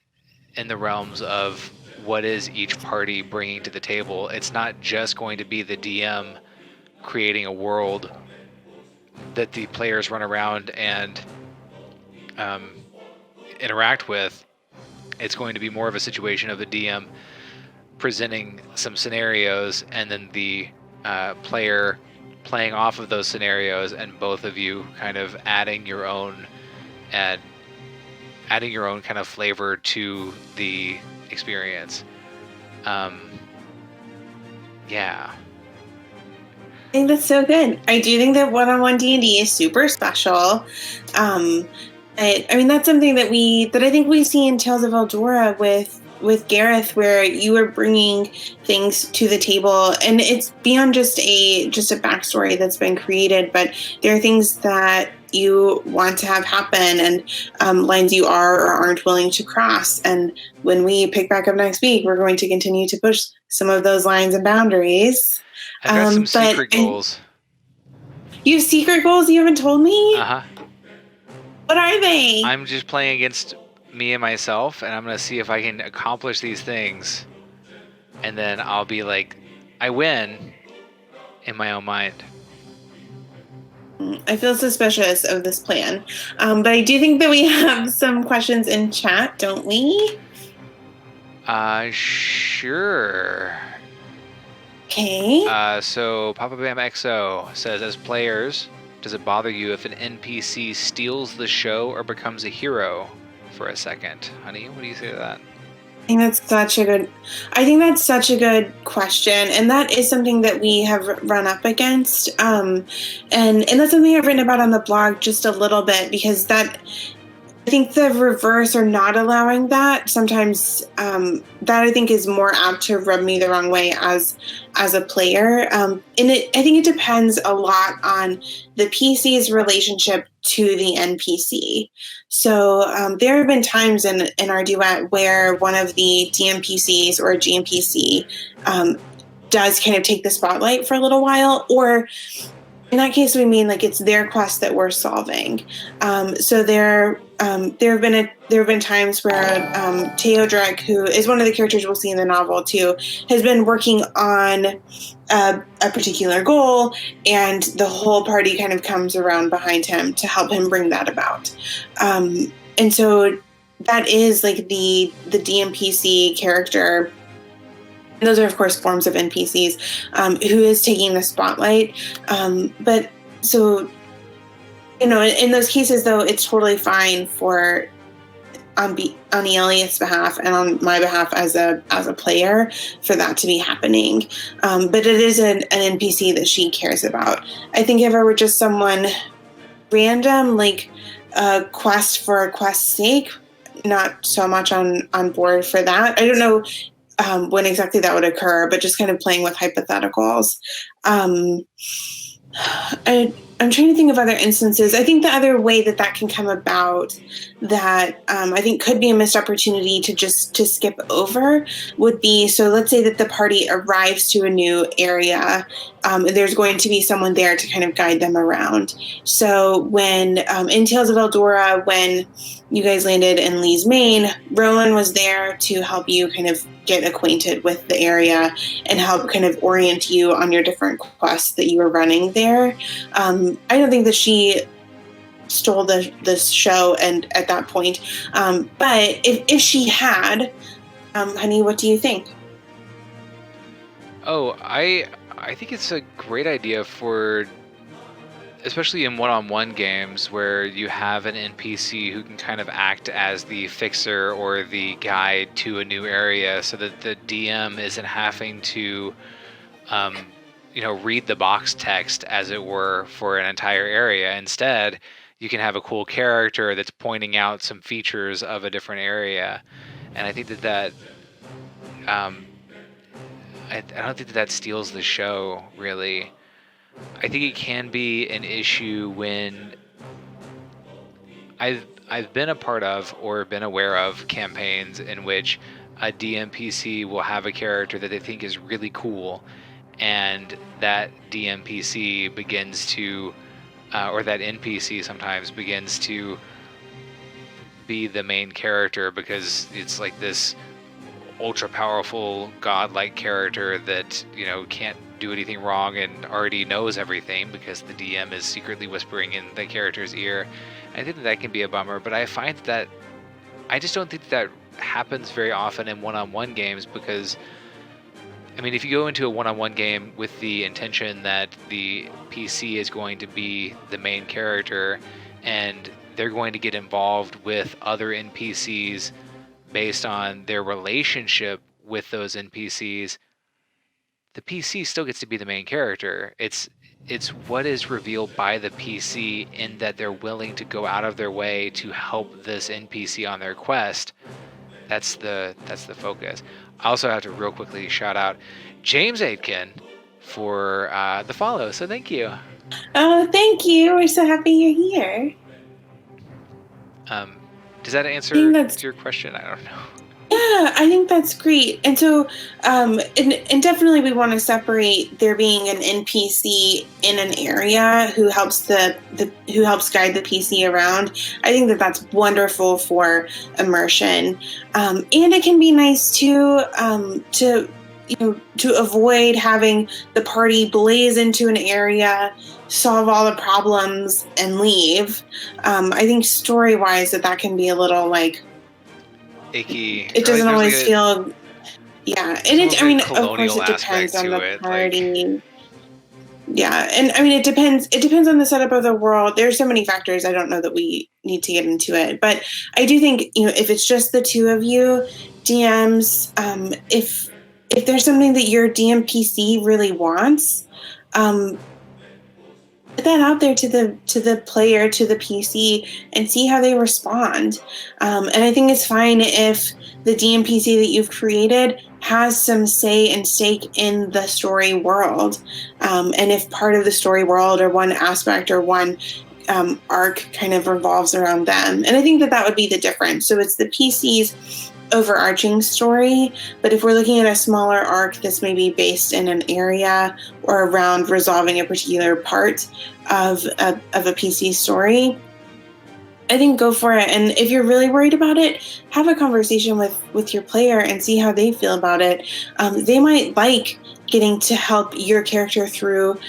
in the realms of what is each party bringing to the table. It's not just going to be the DM creating a world that the players run around and interact with. It's going to be more of a situation of the DM presenting some scenarios and then the player playing off of those scenarios, and both of you kind of adding your own kind of flavor to the experience. Yeah. I think that's so good. I do think that one-on-one D&D is super special. I mean, that's something that I think we see in Tales of Eldora with Gareth, where you are bringing things to the table, and it's beyond just a backstory that's been created, but there are things that you want to have happen, and lines you are or aren't willing to cross. And when we pick back up next week, we're going to continue to push some of those lines and boundaries. I've got some secret goals. You have secret goals you haven't told me? Uh-huh. What are they? I'm just playing against me and myself, and I'm going to see if I can accomplish these things. And then I'll be like, I win in my own mind. I feel suspicious of this plan. But I do think that we have some questions in chat, don't we? Sure. Okay. So Papa Bam XO says, as players, does it bother you if an NPC steals the show or becomes a hero for a second? Honey, what do you say to that? I think that's such a good question, and that is something that we have run up against. And that's something I've written about on the blog just a little bit, because that, I think the reverse, or not allowing that, sometimes that I think is more apt to rub me the wrong way as a player. And I think it depends a lot on the PC's relationship to the NPC. So there have been times in our duet where one of the DMPCs or GMPC does kind of take the spotlight for a little while, or in that case, we mean like it's their quest that we're solving. So there have been times where Teodric, who is one of the characters we'll see in the novel too, has been working on a particular goal, and the whole party kind of comes around behind him to help him bring that about. And so that is like the DMPC character. And those are, of course, forms of NPCs who is taking the spotlight. But so, in those cases, though, it's totally fine for on Elias's behalf and on my behalf as a player for that to be happening. But it is an NPC that she cares about. I think if I were just someone random, like a quest for a quest's sake, not so much on board for that. I don't know when exactly that would occur, but just kind of playing with hypotheticals. I'm trying to think of other instances. I think the other way that can come about that I think could be a missed opportunity to skip over would be, so let's say that the party arrives to a new area, and there's going to be someone there to kind of guide them around. So when in Tales of Eldora, when you guys landed in Lee's Main, Rowan was there to help you kind of get acquainted with the area and help kind of orient you on your different quests that you were running there. I don't think that she stole the show and at that point. But if she had, honey, what do you think? Oh, I think it's a great idea for, especially in one-on-one games where you have an NPC who can kind of act as the fixer or the guide to a new area, so that the DM isn't having to read the box text, as it were, for an entire area. Instead, you can have a cool character that's pointing out some features of a different area. And I think that I don't think that steals the show, really. I think it can be an issue when I've been a part of or been aware of campaigns in which a DMPC will have a character that they think is really cool, and that DMPC begins to or that NPC sometimes begins to be the main character because it's like this ultra powerful godlike character that can't do anything wrong and already knows everything because the DM is secretly whispering in the character's ear. I think that can be a bummer, but I find that I just don't think that happens very often in one-on-one games because I mean, if you go into a one-on-one game with the intention that the PC is going to be the main character and they're going to get involved with other NPCs based on their relationship with those NPCs, the PC still gets to be the main character. It's what is revealed by the PC in that they're willing to go out of their way to help this NPC on their quest. That's the focus. I also have to real quickly shout out James Aitken for the follow. So thank you. Oh, thank you. We're so happy you're here. Does that answer your question? I don't know. Yeah, I think that's great. And so, and definitely we want to separate there being an NPC in an area who helps who helps guide the PC around. I think that that's wonderful for immersion, and it can be nice too to avoid having the party blaze into an area, solve all the problems, and leave. I think story-wise that can be a little like icky. It doesn't always feel. Yeah, and I mean, of course, it depends on the party. Yeah, and I mean, it depends. It depends on the setup of the world. There's so many factors. I don't know that we need to get into it, but I do think if it's just the two of you, DMs, if there's something that your DM PC really wants, put that out there to the player, to the PC, and see how they respond. And I think it's fine if the DMPC that you've created has some say and stake in the story world. And if part of the story world or one aspect or one arc kind of revolves around them. And I think that would be the difference. So it's the PC's overarching story, but if we're looking at a smaller arc that's maybe based in an area or around resolving a particular part of a PC story, I think go for it. And if you're really worried about it, have a conversation with your player and see how they feel about it. They might like getting to help your character through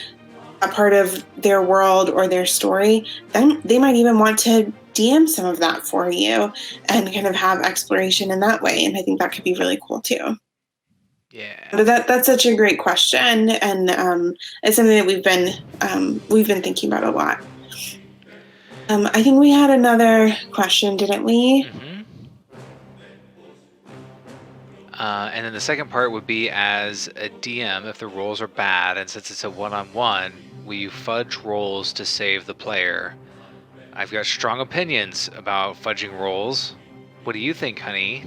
a part of their world or their story. Then they might even want to DM some of that for you and kind of have exploration in that way. And I think that could be really cool too. Yeah. But that's such a great question. And it's something that we've been thinking about a lot. I think we had another question, didn't we? Mm-hmm. And then the second part would be, as a DM, if the rolls are bad, and since it's a one-on-one, will you fudge rolls to save the player? I've got strong opinions about fudging rolls. What do you think, honey?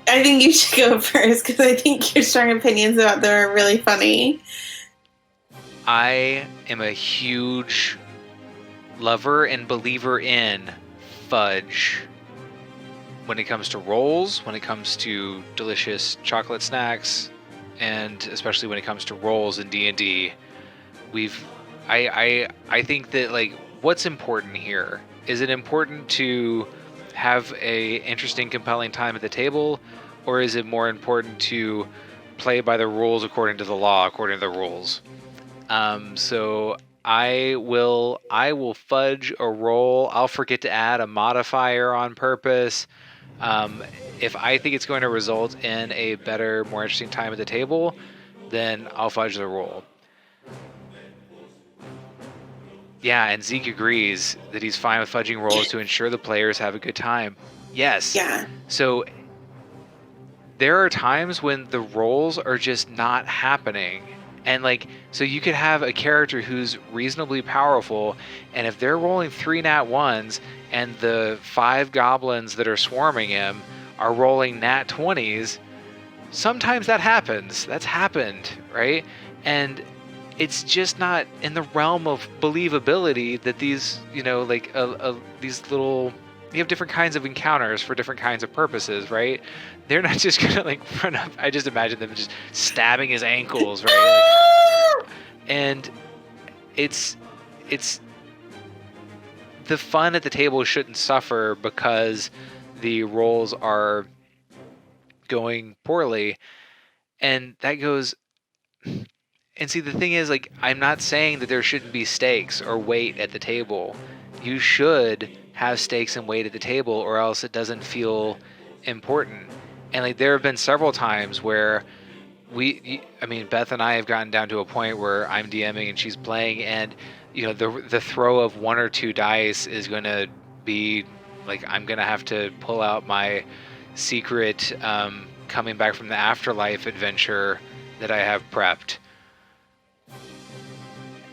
I think you should go first, because I think your strong opinions about them are really funny. I am a huge lover and believer in fudge. When it comes to rolls, when it comes to delicious chocolate snacks, and especially when it comes to rolls in D&D, I think that, like, what's important here? Is it important to have a interesting, compelling time at the table, or is it more important to play by the rules according to the law, according to the rules? So I will fudge a roll. I'll forget to add a modifier on purpose. If I think it's going to result in a better, more interesting time at the table, then I'll fudge the roll. Yeah, and Zeke agrees that he's fine with fudging rolls to ensure the players have a good time. Yes. Yeah. So there are times when the rolls are just not happening. And so you could have a character who's reasonably powerful, and if they're rolling 3 nat 1s and the 5 goblins that are swarming him are rolling nat 20s, sometimes that happens. That's happened, right? And it's just not in the realm of believability that these, these little... You have different kinds of encounters for different kinds of purposes, right? They're not just gonna run up. I just imagine them just stabbing his ankles, right? And it's the fun at the table shouldn't suffer because the rolls are going poorly. And that goes, and see, the thing is, like, I'm not saying that there shouldn't be stakes or weight at the table. You should have stakes and weight at the table, or else it doesn't feel important. And like, there have been several times where Beth and I have gotten down to a point where I'm DMing and she's playing, and the throw of 1 or 2 dice is going to be like, I'm going to have to pull out my secret coming back from the afterlife adventure that I have prepped.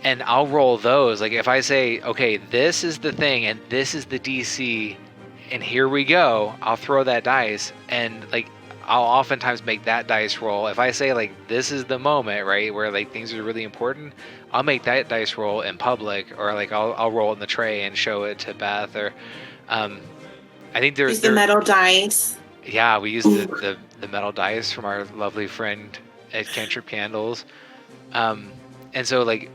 And I'll roll those. Like, if I say, okay, this is the thing and this is the DC and here we go, I'll throw that dice, and like, I'll oftentimes make that dice roll. If I say, like, this is the moment, right, where like things are really important, I'll make that dice roll in public, or like I'll roll it in the tray and show it to Beth, or I think there's the metal dice. Yeah, we use the metal dice from our lovely friend at Cantrip Candles. And so, like,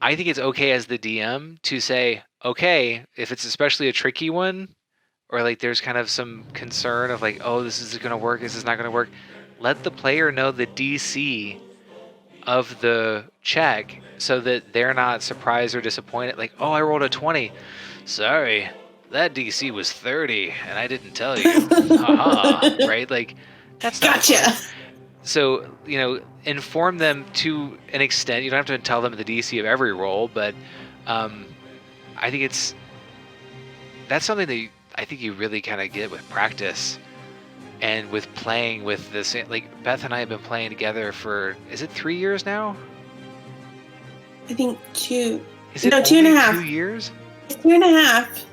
I think it's okay as the DM to say, okay, if it's especially a tricky one, or like there's kind of some concern of like, oh, this is going to work, this is not going to work, let the player know the DC of the check so that they're not surprised or disappointed. Like, oh, I rolled a 20. Sorry, that DC was 30 and I didn't tell you. Haha, right? Like, that's not gotcha. fun. So, inform them to an extent. You don't have to tell them the DC of every roll, but I think that's something that I think you really kind of get with practice and with playing with this. Like, Beth and I have been playing together for, is it 3 years now? I think 2. Is it 2.5. 2 years? It's 2.5.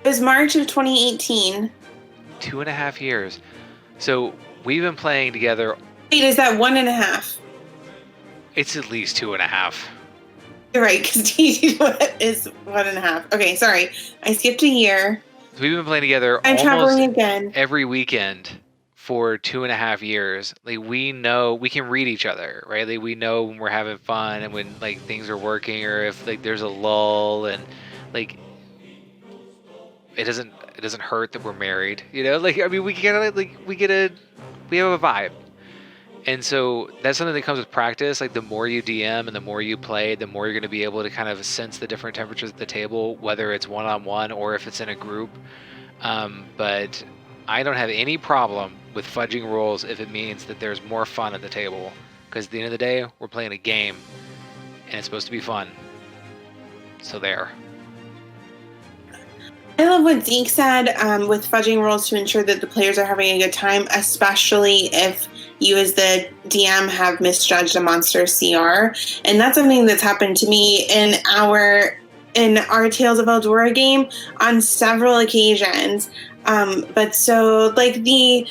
It was March of 2018. 2.5 years. So we've been playing together. Wait, is that 1.5? It's at least 2.5. You're right, because DnD Duet is 1.5. Okay, sorry. I skipped a year. So we've been playing together I'm traveling again every weekend for 2.5 years. Like, we know, we can read each other, right? Like, we know when we're having fun and when like things are working, or if like there's a lull, and like it doesn't hurt that we're married, Like, I mean, we have a vibe. And so that's something that comes with practice. Like, the more you DM and the more you play, the more you're going to be able to kind of sense the different temperatures at the table, whether it's one-on-one or if it's in a group. But I don't have any problem with fudging rules if it means that there's more fun at the table. Because at the end of the day, we're playing a game, and it's supposed to be fun. So there. I love what Zeke said with fudging rules to ensure that the players are having a good time, especially if you as the DM have misjudged a monster CR. And that's something that's happened to me in our Tales of Eldora game on several occasions. But so, like, the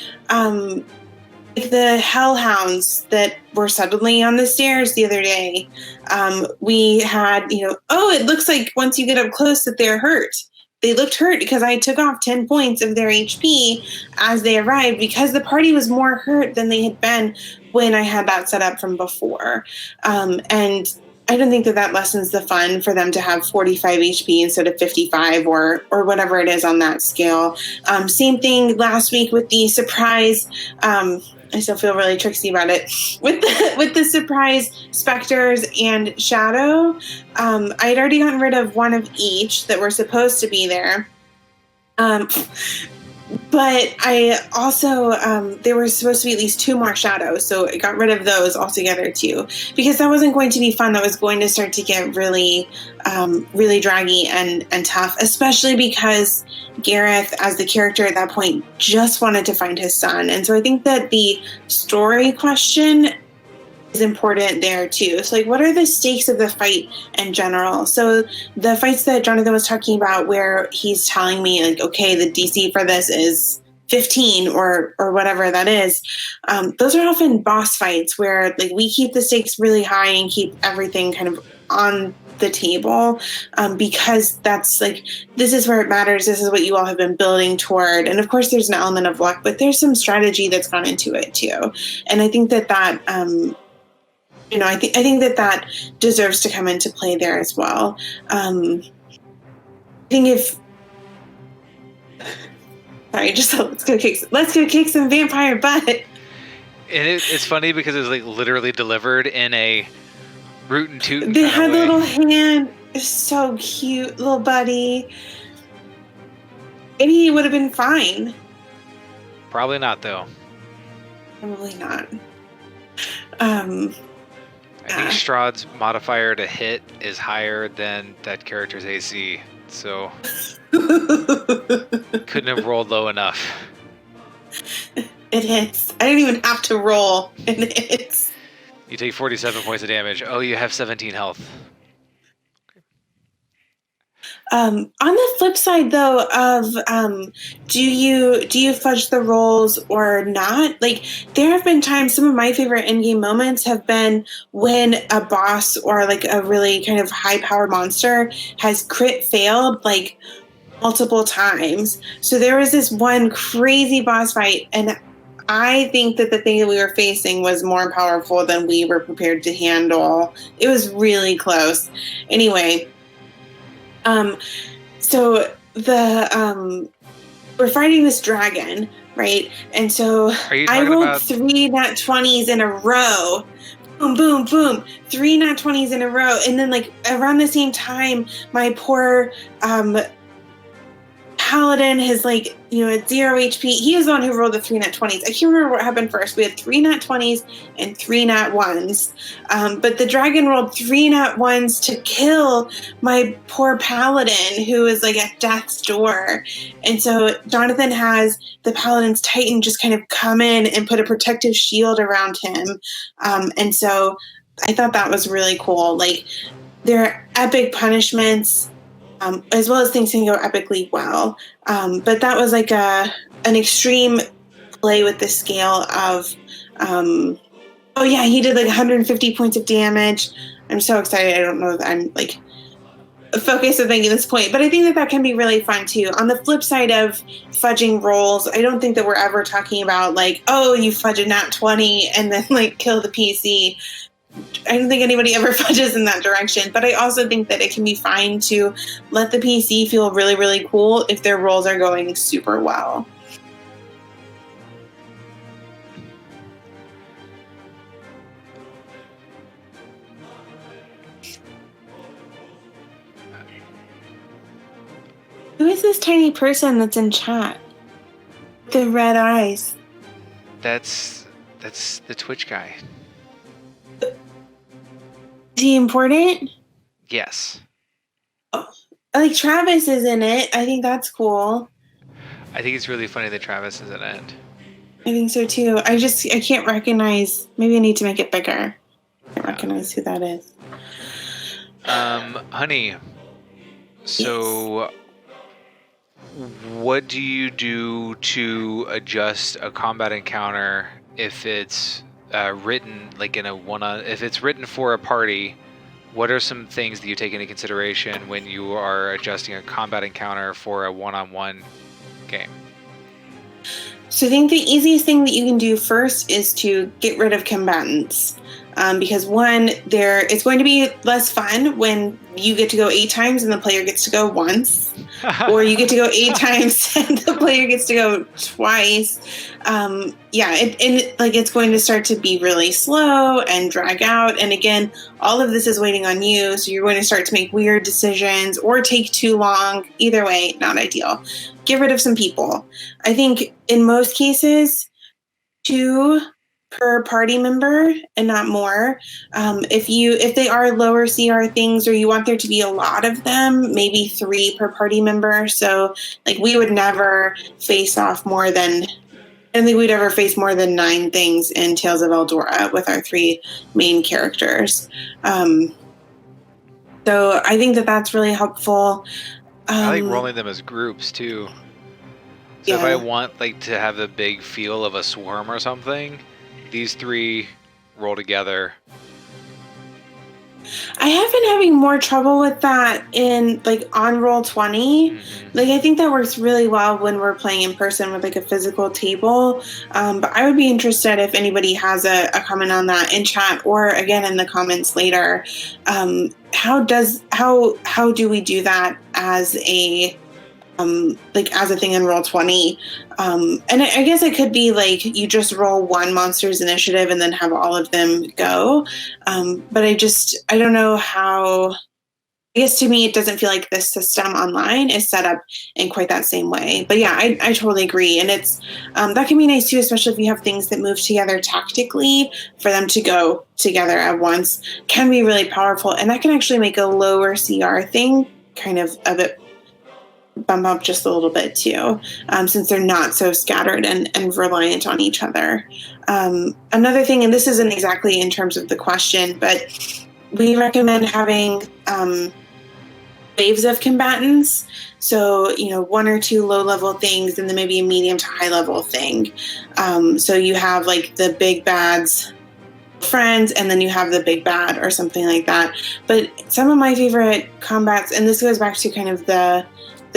hellhounds that were suddenly on the stairs the other day, we had, it looks like once you get up close that they're hurt. They looked hurt because I took off 10 points of their HP as they arrived, because the party was more hurt than they had been when I had that set up from before. And I don't think that lessens the fun for them to have 45 HP instead of 55 or whatever it is on that scale. Same thing last week with the surprise. I still feel really tricksy about it. With the surprise specters and shadow, I had already gotten rid of one of each that were supposed to be there. But I also, there were supposed to be at least 2 more shadows, so I got rid of those altogether too, because that wasn't going to be fun. That was going to start to get really, really draggy and tough, especially because Gareth, as the character at that point, just wanted to find his son. And so I think that the story question is important there too. So, like, what are the stakes of the fight in general? So the fights that Jonathan was talking about, where he's telling me, like, okay, the DC for this is 15 or whatever that is, those are often boss fights where, like, we keep the stakes really high and keep everything kind of on the table, because that's, like, this is where it matters. This is what you all have been building toward. And of course there's an element of luck, but there's some strategy that's gone into it too. And I think that I think that deserves to come into play there as well. think if sorry, just let's go kick some vampire butt. And it's funny because it was like literally delivered in a root and toot. They had the little hand. It's so cute, little buddy. Maybe he would have been fine. Probably not, though. Probably not. I think Strahd's modifier to hit is higher than that character's AC, so couldn't have rolled low enough. It hits. I didn't even have to roll. It hits. You take 47 points of damage. Oh, you have 17 health. On the flip side, though, of do you fudge the rolls or not? Like, there have been times. Some of my favorite in-game moments have been when a boss or like a really kind of high-powered monster has crit failed like multiple times. So there was this one crazy boss fight, and I think that the thing that we were facing was more powerful than we were prepared to handle. It was really close. Anyway. So we're fighting this dragon, right? And so I rolled 3 nat 20s in a row. Boom, boom, boom. 3 nat 20s in a row. And then like around the same time, my poor, paladin has like, at 0 HP. He is the one who rolled the 3 nat 20s. I can't remember what happened first. We had 3 nat 20s and 3 nat 1s. But the dragon rolled 3 nat 1s to kill my poor paladin who is like at death's door. And so Jonathan has the paladin's titan just kind of come in and put a protective shield around him. And so I thought that was really cool. Like, there are epic punishments. As well as things can go epically well. But that was like an extreme play with the scale of, he did like 150 points of damage. I'm so excited. I don't know that I'm like focused on making this point, but I think that can be really fun too. On the flip side of fudging rolls, I don't think that we're ever talking about like, oh, you fudge a nat 20 and then like kill the PC. I don't think anybody ever fudges in that direction, but I also think that it can be fine to let the PC feel really, really cool if their rolls are going super well. Who is this tiny person that's in chat? The red eyes. That's the Twitch guy. Is he important? Yes. Oh, like Travis is in it. I think that's cool. I think it's really funny that Travis is in it. I think so too. I can't recognize. Maybe I need to make it bigger. I can't recognize who that is. Honey. So, yes. What do you do to adjust a combat encounter if it's written like in if it's written for a party? What are some things that you take into consideration when you are adjusting a combat encounter for a one-on-one game? So I think the easiest thing that you can do first is to get rid of combatants. Because one, it's going to be less fun when you get to go 8 times and the player gets to go once, or you get to go 8 times and the player gets to go twice. It's going to start to be really slow and drag out. And again, all of this is waiting on you, so you're going to start to make weird decisions or take too long. Either way, not ideal. Get rid of some people. I think in most cases, 2 per party member and not more. If they are lower CR things or you want there to be a lot of them, maybe 3 per party member. So like we would never face off more than, I don't think we'd ever face more than 9 things in Tales of Eldora with our 3 main characters. So I think that that's really helpful. I like rolling them as groups too. So if I want like to have the big feel of a swarm or something, these 3 roll together. I have been having more trouble with that in like on Roll20. Mm-hmm. Like I think that works really well when we're playing in person with like a physical table. But I would be interested if anybody has a comment on that in chat or again in the comments later. How do we do that as a as a thing in Roll20. And I guess it could be like you just roll one monster's initiative and then have all of them go. But I don't know how. I guess to me, it doesn't feel like this system online is set up in quite that same way. But yeah, I totally agree. And it's that can be nice too, especially if you have things that move together tactically. For them to go together at once can be really powerful. And that can actually make a lower CR thing kind of a bit bump up just a little bit too, since they're not so scattered and reliant on each other. Another thing, and this isn't exactly in terms of the question, but we recommend having waves of combatants. So, one or two low-level things and then maybe a medium to high-level thing. So you have like the big bad's friends and then you have the big bad or something like that. But some of my favorite combats, and this goes back to kind of the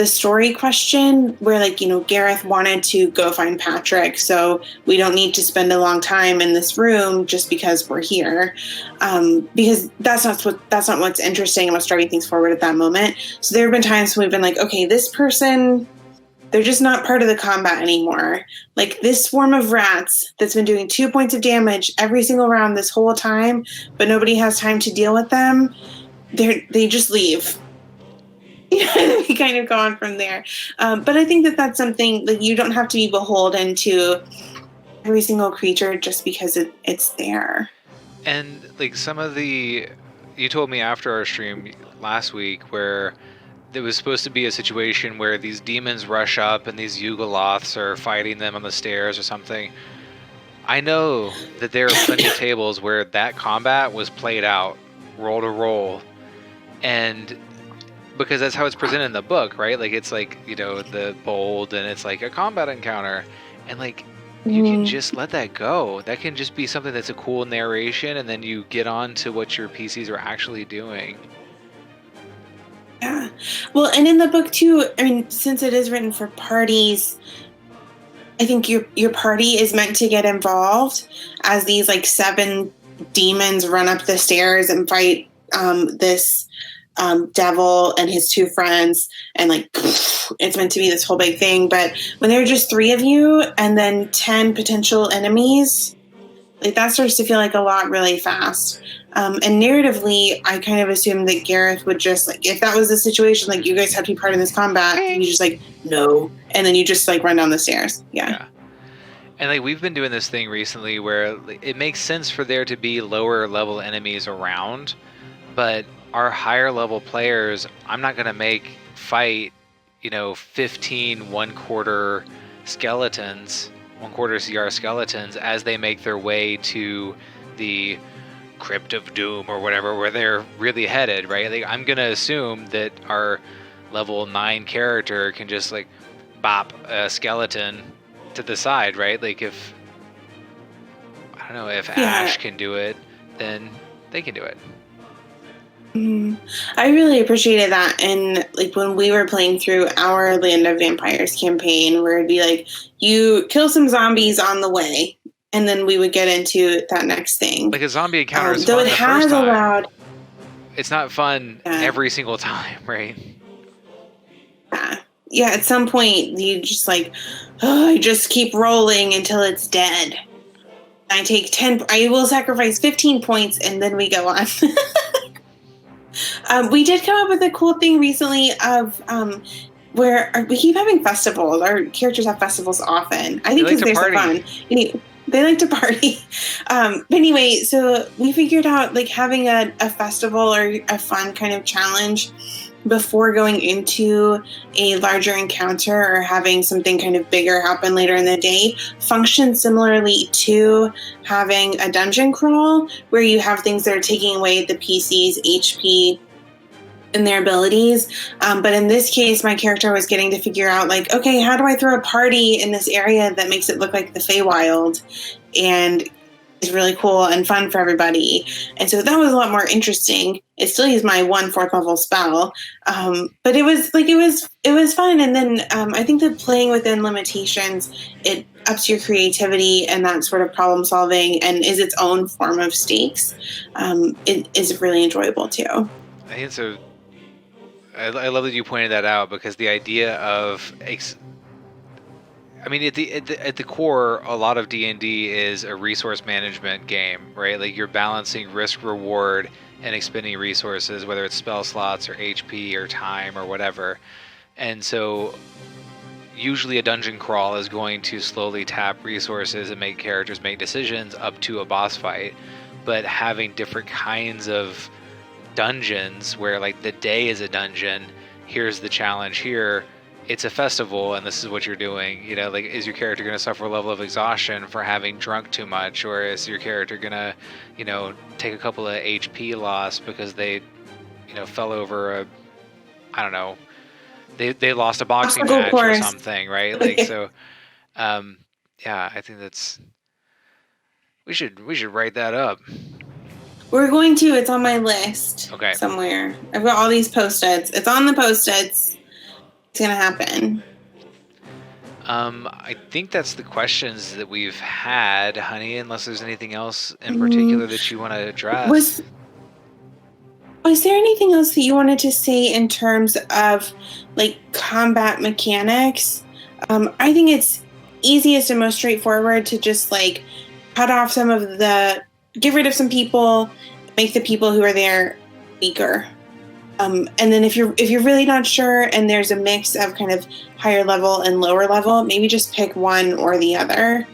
story question where Gareth wanted to go find Patrick, so we don't need to spend a long time in this room just because we're here, because that's not what's interesting and what's driving things forward at that moment. So there have been times when we've been like, okay, this person, they're just not part of the combat anymore. Like this swarm of rats that's been doing 2 points of damage every single round this whole time, but nobody has time to deal with them. They just leave. We kind of go on from there. But I think that that's something that you don't have to be beholden to every single creature just because it's there. And like you told me after our stream last week where there was supposed to be a situation where these demons rush up and these Yugoloths are fighting them on the stairs or something. I know that there are plenty of tables where that combat was played out roll to roll, and because that's how it's presented in the book, right? Like it's like, the bold and it's like a combat encounter, and like you can just let that go. That can just be something that's a cool narration, and then you get on to what your PCs are actually doing. Yeah. Well, and in the book too, I mean, since it is written for parties, I think your party is meant to get involved as these like 7 demons run up the stairs and fight this devil and his 2 friends, and like it's meant to be this whole big thing. But when there are just 3 of you and then 10 potential enemies, like that starts to feel like a lot really fast. And narratively, I kind of assumed that Gareth would just like, if that was the situation, like you guys have to be part of this combat, you just like no, and then you just like run down the stairs. Yeah. And like we've been doing this thing recently where it makes sense for there to be lower level enemies around, but our higher level players, I'm not going to make fight, 15 1/4 skeletons, 1/4 CR skeletons as they make their way to the Crypt of Doom or whatever, where they're really headed, right? Like, I'm going to assume that our level 9 character can just like bop a skeleton to the side, right? Like if Ash can do it, then they can do it. I really appreciated that. And like when we were playing through our Land of Vampires campaign, where it'd be like, you kill some zombies on the way, and then we would get into that next thing. Like a zombie encounter is fun the first time. It's not fun every single time, right? Yeah, at some point you just like, I just keep rolling until it's dead. I will sacrifice 15 points and then we go on. We did come up with a cool thing recently of where we keep having festivals. Our characters have festivals often. I think because they're so fun. They like to party. But anyway, so we figured out like having a festival or a fun kind of challenge before going into a larger encounter or having something kind of bigger happen later in the day functions similarly to having a dungeon crawl where you have things that are taking away the PC's HP and their abilities. But in this case, my character was getting to figure out like, okay, how do I throw a party in this area that makes it look like the Feywild? And it's really cool and fun for everybody. And so that was a lot more interesting. It still used my 1 4th level spell. But it was fun. And then I think that playing within limitations, it ups your creativity and that sort of problem solving and is its own form of stakes. It is really enjoyable too. I think it's a I love that you pointed that out, because the idea of I mean, at the core, a lot of D&D is a resource management game, right? Like, you're balancing risk reward and expending resources, whether it's spell slots or HP or time or whatever. And so usually a dungeon crawl is going to slowly tap resources and make characters make decisions up to a boss fight. But having different kinds of dungeons where, like, the day is a dungeon, here's the challenge here, it's a festival and this is what you're doing, you know, like, is your character going to suffer a level of exhaustion for having drunk too much, or is your character going to, you know, take a couple of HP loss because they, you know, fell over a, I don't know, they lost a boxing match or something, right? Like, so yeah, I think that's, we should write that up. We're going to. It's on my list. Okay. Somewhere. I've got all these post-its. It's on the post-its. It's gonna happen. I think that's the questions that we've had, honey, unless there's anything else in particular that you want to address. Was there anything else that you wanted to say in terms of, like, combat mechanics? I think it's easiest and most straightforward to just, like, cut off some of the, get rid of some people, make the people who are there weaker. And then if you're really not sure and there's a mix of kind of higher level and lower level, maybe just pick one or the other.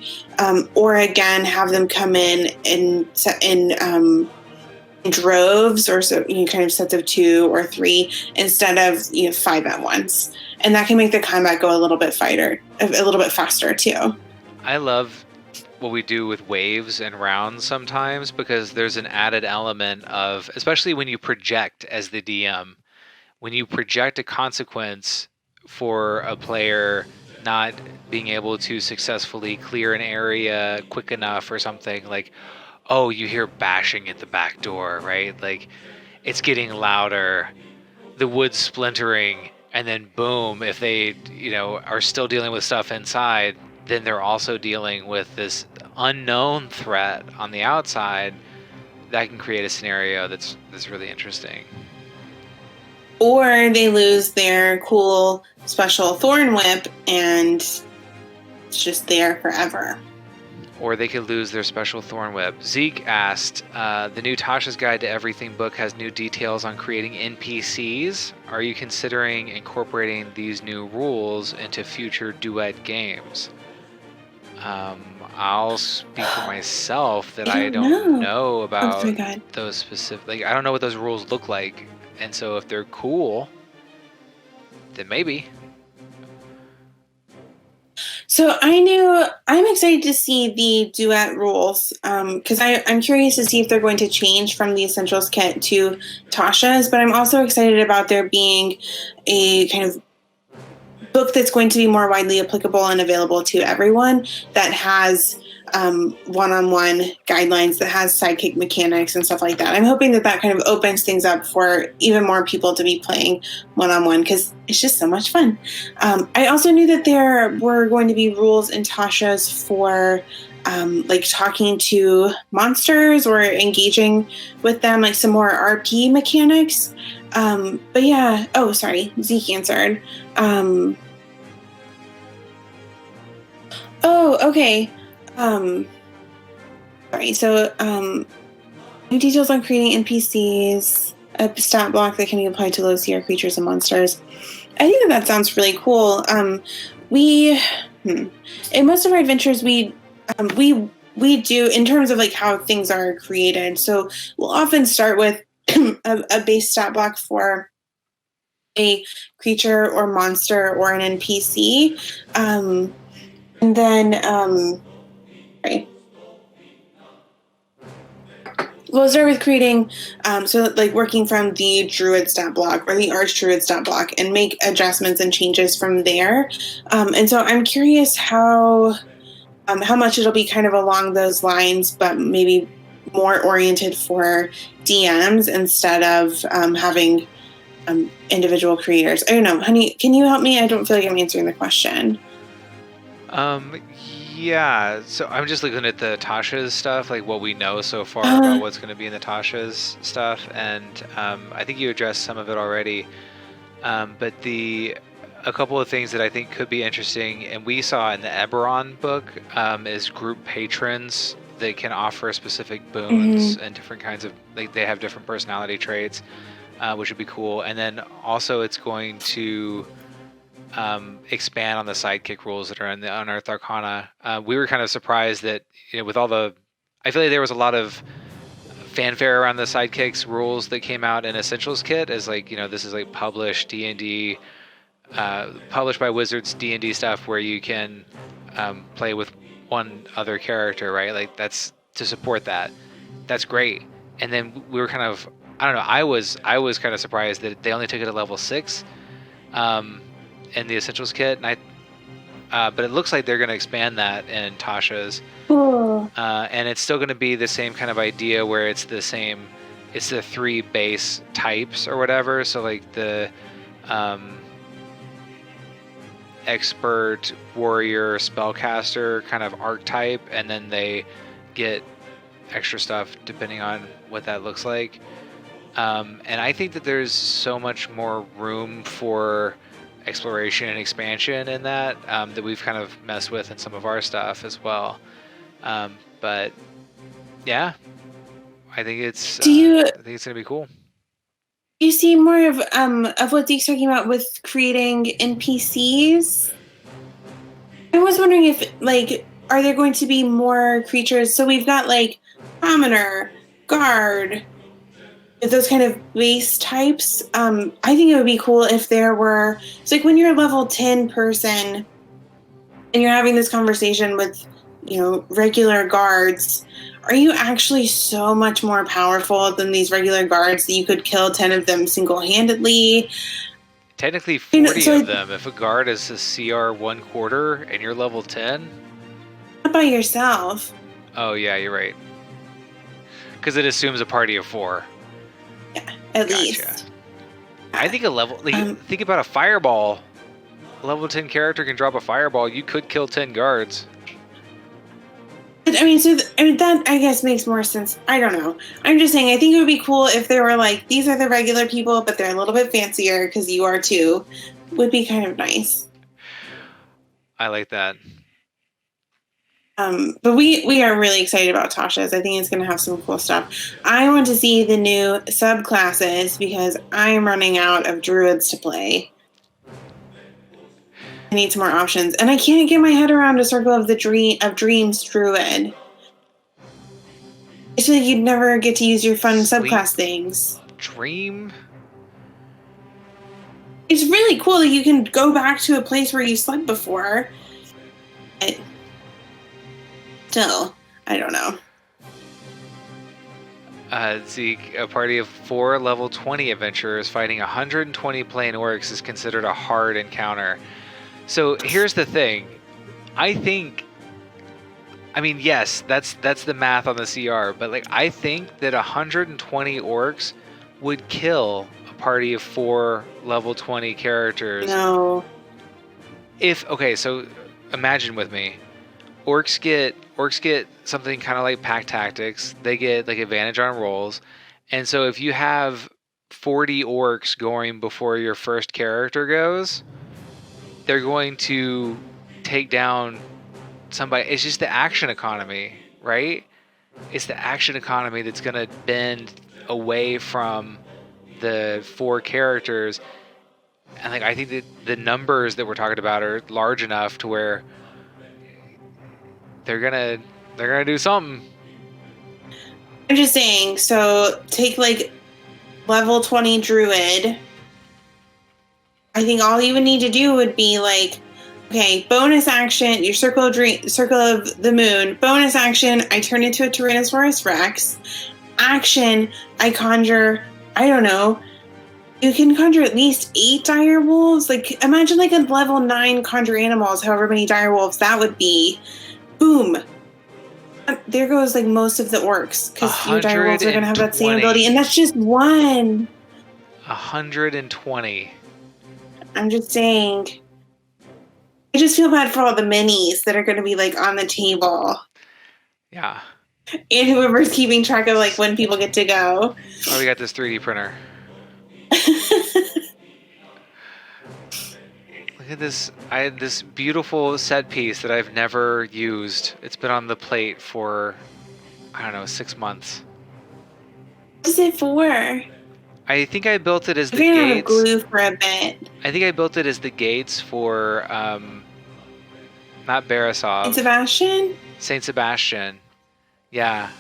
Or again, have them come in droves, or so, you know, kind of sets of 2 or 3 instead of, you know, 5 at once. And that can make the combat go a little bit faster too. I love what we do with waves and rounds sometimes, because there's an added element of, especially when you project as the DM, when you project a consequence for a player not being able to successfully clear an area quick enough or something, like, oh, you hear bashing at the back door, right? Like, it's getting louder, the wood's splintering, and then boom, if they, you know, are still dealing with stuff inside, then they're also dealing with this unknown threat on the outside. That can create a scenario that's really interesting. Or they lose their cool special thorn whip and it's just there forever. Or they could lose their special thorn whip. Zeke asked, the new Tasha's Guide to Everything book has new details on creating NPCs. Are you considering incorporating these new rules into future duet games? I'll speak for myself that I don't know about those specific, like, I don't know what those rules look like. And so if they're cool, then maybe. So I'm excited to see the duet rules, because I'm curious to see if they're going to change from the Essentials kit to Tasha's, but I'm also excited about there being a kind of book that's going to be more widely applicable and available to everyone, that has one-on-one guidelines, that has sidekick mechanics and stuff like that. I'm hoping that kind of opens things up for even more people to be playing one-on-one, because it's just so much fun. I also knew that there were going to be rules in Tasha's for like talking to monsters or engaging with them, like some more RP mechanics. But yeah, oh, sorry, Zeke answered. Oh, okay. Sorry, so new details on creating NPCs, a stat block that can be applied to low-tier creatures and monsters. I think that sounds really cool. In most of our adventures, we do, in terms of like how things are created. So we'll often start with a base stat block for a creature or monster or an NPC, and then we'll start with creating, so like working from the Druid stat block or the Archdruid stat block, and make adjustments and changes from there. And so I'm curious how much it'll be kind of along those lines, but maybe more oriented for DMs instead of having individual creators. I don't know, honey, can you help me? I don't feel like I'm answering the question. Yeah, so I'm just looking at the Tasha's stuff, like what we know so far about what's going to be in the Tasha's stuff, and I think you addressed some of it already. But a couple of things that I think could be interesting, and we saw in the Eberron book, is group patrons that can offer specific boons and different kinds of, like, they have different personality traits, which would be cool. And then also it's going to expand on the sidekick rules that are in the Unearthed Arcana. We were kind of surprised that, with all the, I feel like there was a lot of fanfare around the sidekicks rules that came out in Essentials Kit, as like, this is like published D&D, published by Wizards D&D stuff where you can play with one other character, right? Like, that's to support that. That's great. And then we were kind of, I don't know, I was kind of surprised that they only took it to level 6 in the Essentials Kit, and but it looks like they're going to expand that in Tasha's. Cool. And it's still going to be the same kind of idea where it's the 3 base types or whatever. So like the expert, warrior, spellcaster kind of archetype, and then they get extra stuff depending on what that looks like. And I think that there's so much more room for exploration and expansion in that that we've kind of messed with in some of our stuff as well. But yeah, I think it's gonna be cool. Do you see more of what Zeke's talking about with creating NPCs? I was wondering if, like, are there going to be more creatures? So we've got like commoner, guard, those kind of base types. I think it would be cool if there were, it's like when you're a level 10 person and you're having this conversation with, regular guards, are you actually so much more powerful than these regular guards that you could kill 10 of them single-handedly? Technically 40 of them. If a guard is a CR 1/4 and you're level 10? Not by yourself. Oh yeah, you're right. Because it assumes a party of 4. Yeah, at least. I think think about a fireball. A level 10 character can drop a fireball. You could kill 10 guards. That I guess makes more sense. I don't know. I'm just saying, I think it would be cool if there were like, these are the regular people, but they're a little bit fancier because you are too. Would be kind of nice. I like that. But we are really excited about Tasha's. I think it's going to have some cool stuff. I want to see the new subclasses because I am running out of druids to play. I need some more options, and I can't get my head around a Circle of Dreams druid. I feel like you'd never get to use your fun subclass things. Dream? It's really cool that you can go back to a place where you slept before. But still, I don't know. Zeke, a party of 4 level 20 adventurers fighting 120 plain orcs is considered a hard encounter. So here's the thing. Yes, that's the math on the CR, but like, I think that 120 orcs would kill a party of 4 level 20 characters. No. So imagine with me. Orcs get something kind of like pack tactics. They get like advantage on rolls. And so if you have 40 orcs going before your first character goes, they're going to take down somebody. It's just the action economy, right? It's the action economy that's going to bend away from the 4 characters. And like, I think that the numbers that we're talking about are large enough to where they're gonna do something. I'm just saying, so take like level 20 druid. I think all you would need to do would be like, okay, bonus action, your Circle of the Moon. Bonus action, I turn into a Tyrannosaurus Rex. Action, I conjure, I don't know, you can conjure at least 8 dire wolves. Like, imagine like a level 9 conjure animals, however many dire wolves that would be. Boom. There goes like most of the orcs, because your dire wolves are going to have that same ability, and that's just one. 120. I'm just saying. I just feel bad for all the minis that are going to be like on the table. Yeah. And whoever's keeping track of like when people get to go. Oh, we got this 3D printer. Look at this. I had this beautiful set piece that I've never used. It's been on the plate for, I don't know, 6 months. What is it for? I think I built it as I the ran out of gates. glue for a bit. I think I built it as the gates for, not Barisov. And Sebastian? Saint Sebastian. Yeah.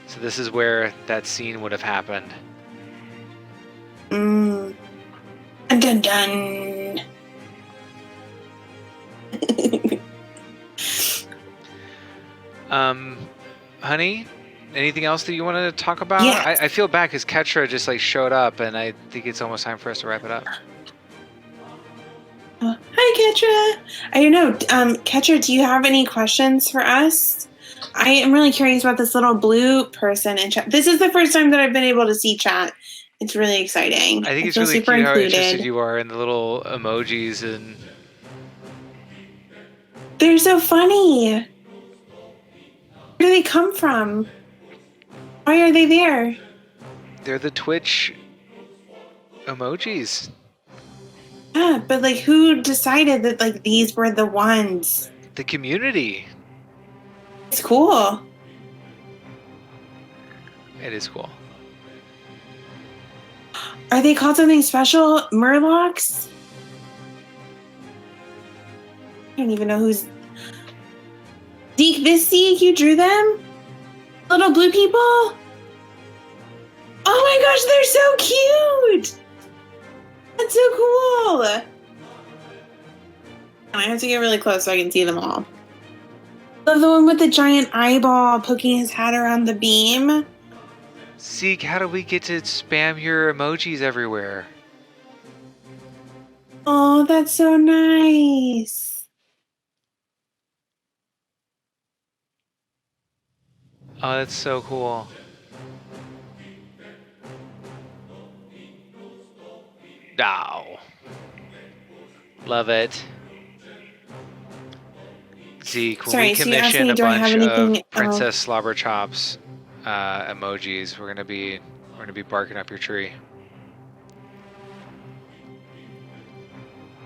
So this is where that scene would have happened. Dun dun dun. Honey, anything else that you wanted to talk about? Yes. I feel bad because Ketra just like showed up, and I think it's almost time for us to wrap it up. Hi, Ketra. I don't know. Ketra, do you have any questions for us? I am really curious about this little blue person in chat. This is the first time that I've been able to see chat. It's really exciting. I think it's feel really super cute how included. interested you are in the little emojis, and They're so funny. Where do they come from? Why are they there? they're the Twitch emojis. Yeah, but like, who decided that like these were the ones? The community. It's cool. It is cool. Are they called something special? Murlocs? I don't even know who's... Zeke, this Zeke, you drew them? Little blue people? Oh my gosh, they're so cute! That's so cool! I have to get really close so I can see them all. Love the one with the giant eyeball poking his head around the beam. Zeke, how do we get to spam your emojis everywhere? Oh, that's so nice. Oh, that's so cool. Ow. Love it. Zeke, when Sorry, we so you asked commission me, a do I have bunch anything- of Princess Slobber Chops emojis, we're gonna be barking up your tree.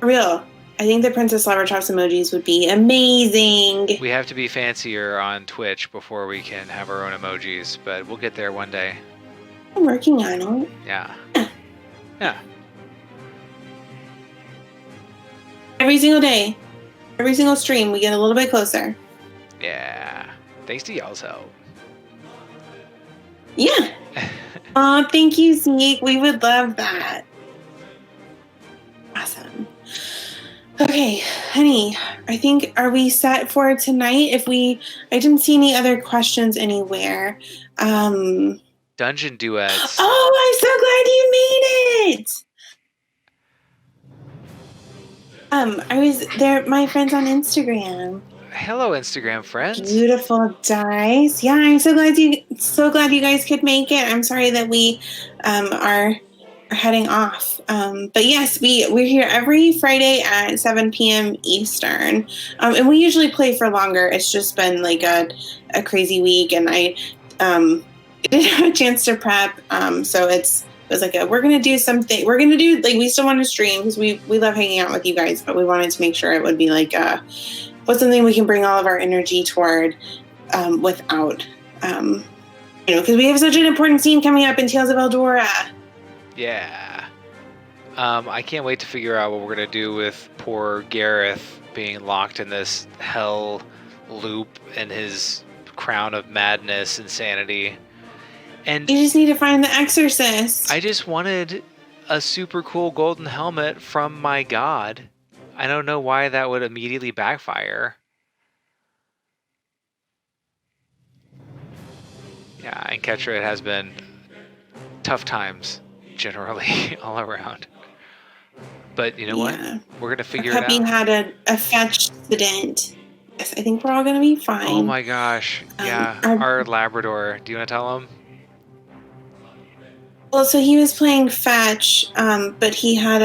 For real. I think the Princess Slobber Chops emojis would be amazing. We have to be fancier on Twitch before we can have our own emojis, but we'll get there one day. I'm working on it. Yeah. Yeah. Every single day, every single stream, we get a little bit closer. Yeah. Thanks to y'all's help. Yeah. Oh, thank you, Zeke. We would love that. Awesome. Okay, honey, I think, are we set for tonight? I didn't see any other questions anywhere. Dungeon duets. Oh, I'm so glad you made it. I was there, my friends on Instagram. Hello, Instagram friends. Beautiful dice. Yeah, I'm so glad you guys could make it. I'm sorry that we are heading off. But yes, we're here every Friday at 7 p.m. Eastern. And we usually play for longer. It's just been like a crazy week, and I didn't have a chance to prep. So it was like we're gonna do something. We're gonna do like, we still want to stream because we love hanging out with you guys, but we wanted to make sure it would be like what's something we can bring all of our energy toward without because we have such an important scene coming up in Tales of Eldora. Yeah. I can't wait to figure out what we're gonna do with poor Gareth being locked in this hell loop and his crown of madness, insanity. And You just need to find the exorcist. I just wanted a super cool golden helmet from my god. I don't know why that would immediately backfire. Yeah, and Ketra, it has been tough times generally all around. But you know what? We're gonna figure it out. Puppy had a fetch incident. Yes, I think we're all gonna be fine. Oh my gosh! Yeah, our Labrador. Do you want to tell him? Well, so he was playing fetch, but he had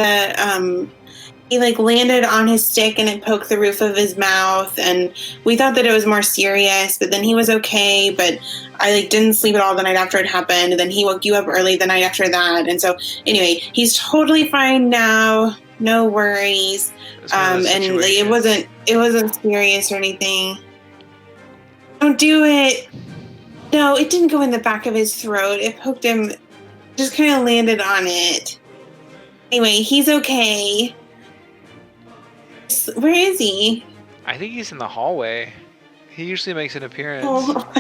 he like landed on his stick and it poked the roof of his mouth, and we thought that it was more serious, but then he was okay. But I like didn't sleep at all the night after it happened, and then he woke you up early the night after that. And so anyway, he's totally fine now, no worries. And like, it wasn't serious or anything. Don't do it. No, it didn't go in the back of his throat. It poked him, just kind of landed on it. Anyway, he's okay. Where is he? I think he's in the hallway. He usually makes an appearance. Oh,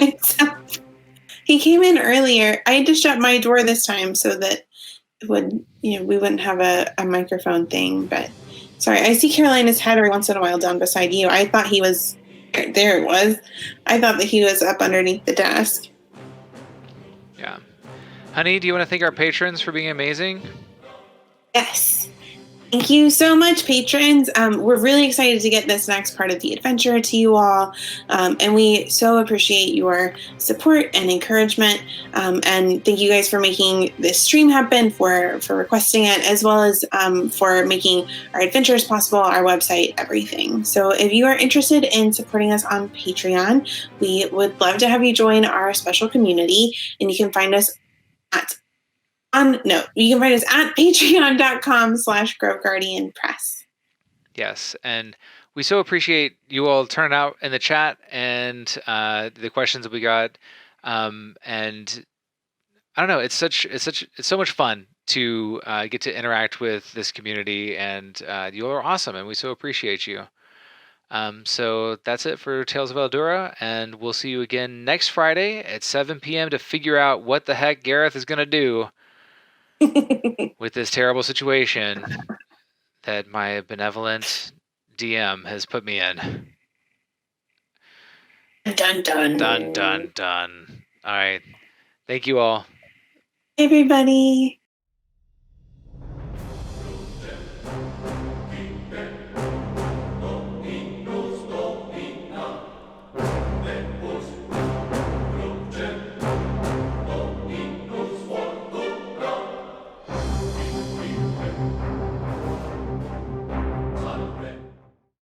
he came in earlier. I had to shut my door this time so that it would, we wouldn't have a microphone thing. But sorry, I see Carolina's head every once in a while down beside you. I thought he was there. It was. I thought that he was up underneath the desk. Yeah, honey, do you want to thank our patrons for being amazing? Yes. Thank you so much, patrons. We're really excited to get this next part of the adventure to you all. And we so appreciate your support and encouragement. And thank you guys for making this stream happen, for requesting it, as well as for making our adventures possible, our website, everything. So if you are interested in supporting us on Patreon, we would love to have you join our special community. And you can find us you can find us at patreon.com/GroveGuardianPress. Yes, and we so appreciate you all turning out in the chat and the questions that we got. And I don't know, it's so much fun to get to interact with this community, and you all are awesome, and we so appreciate you. So that's it for Tales of Eldura, and we'll see you again next Friday at 7 p.m. to figure out what the heck Gareth is going to do with this terrible situation that my benevolent DM has put me in. Dun, dun. Dun, dun, dun. All right. Thank you all. Hey, everybody.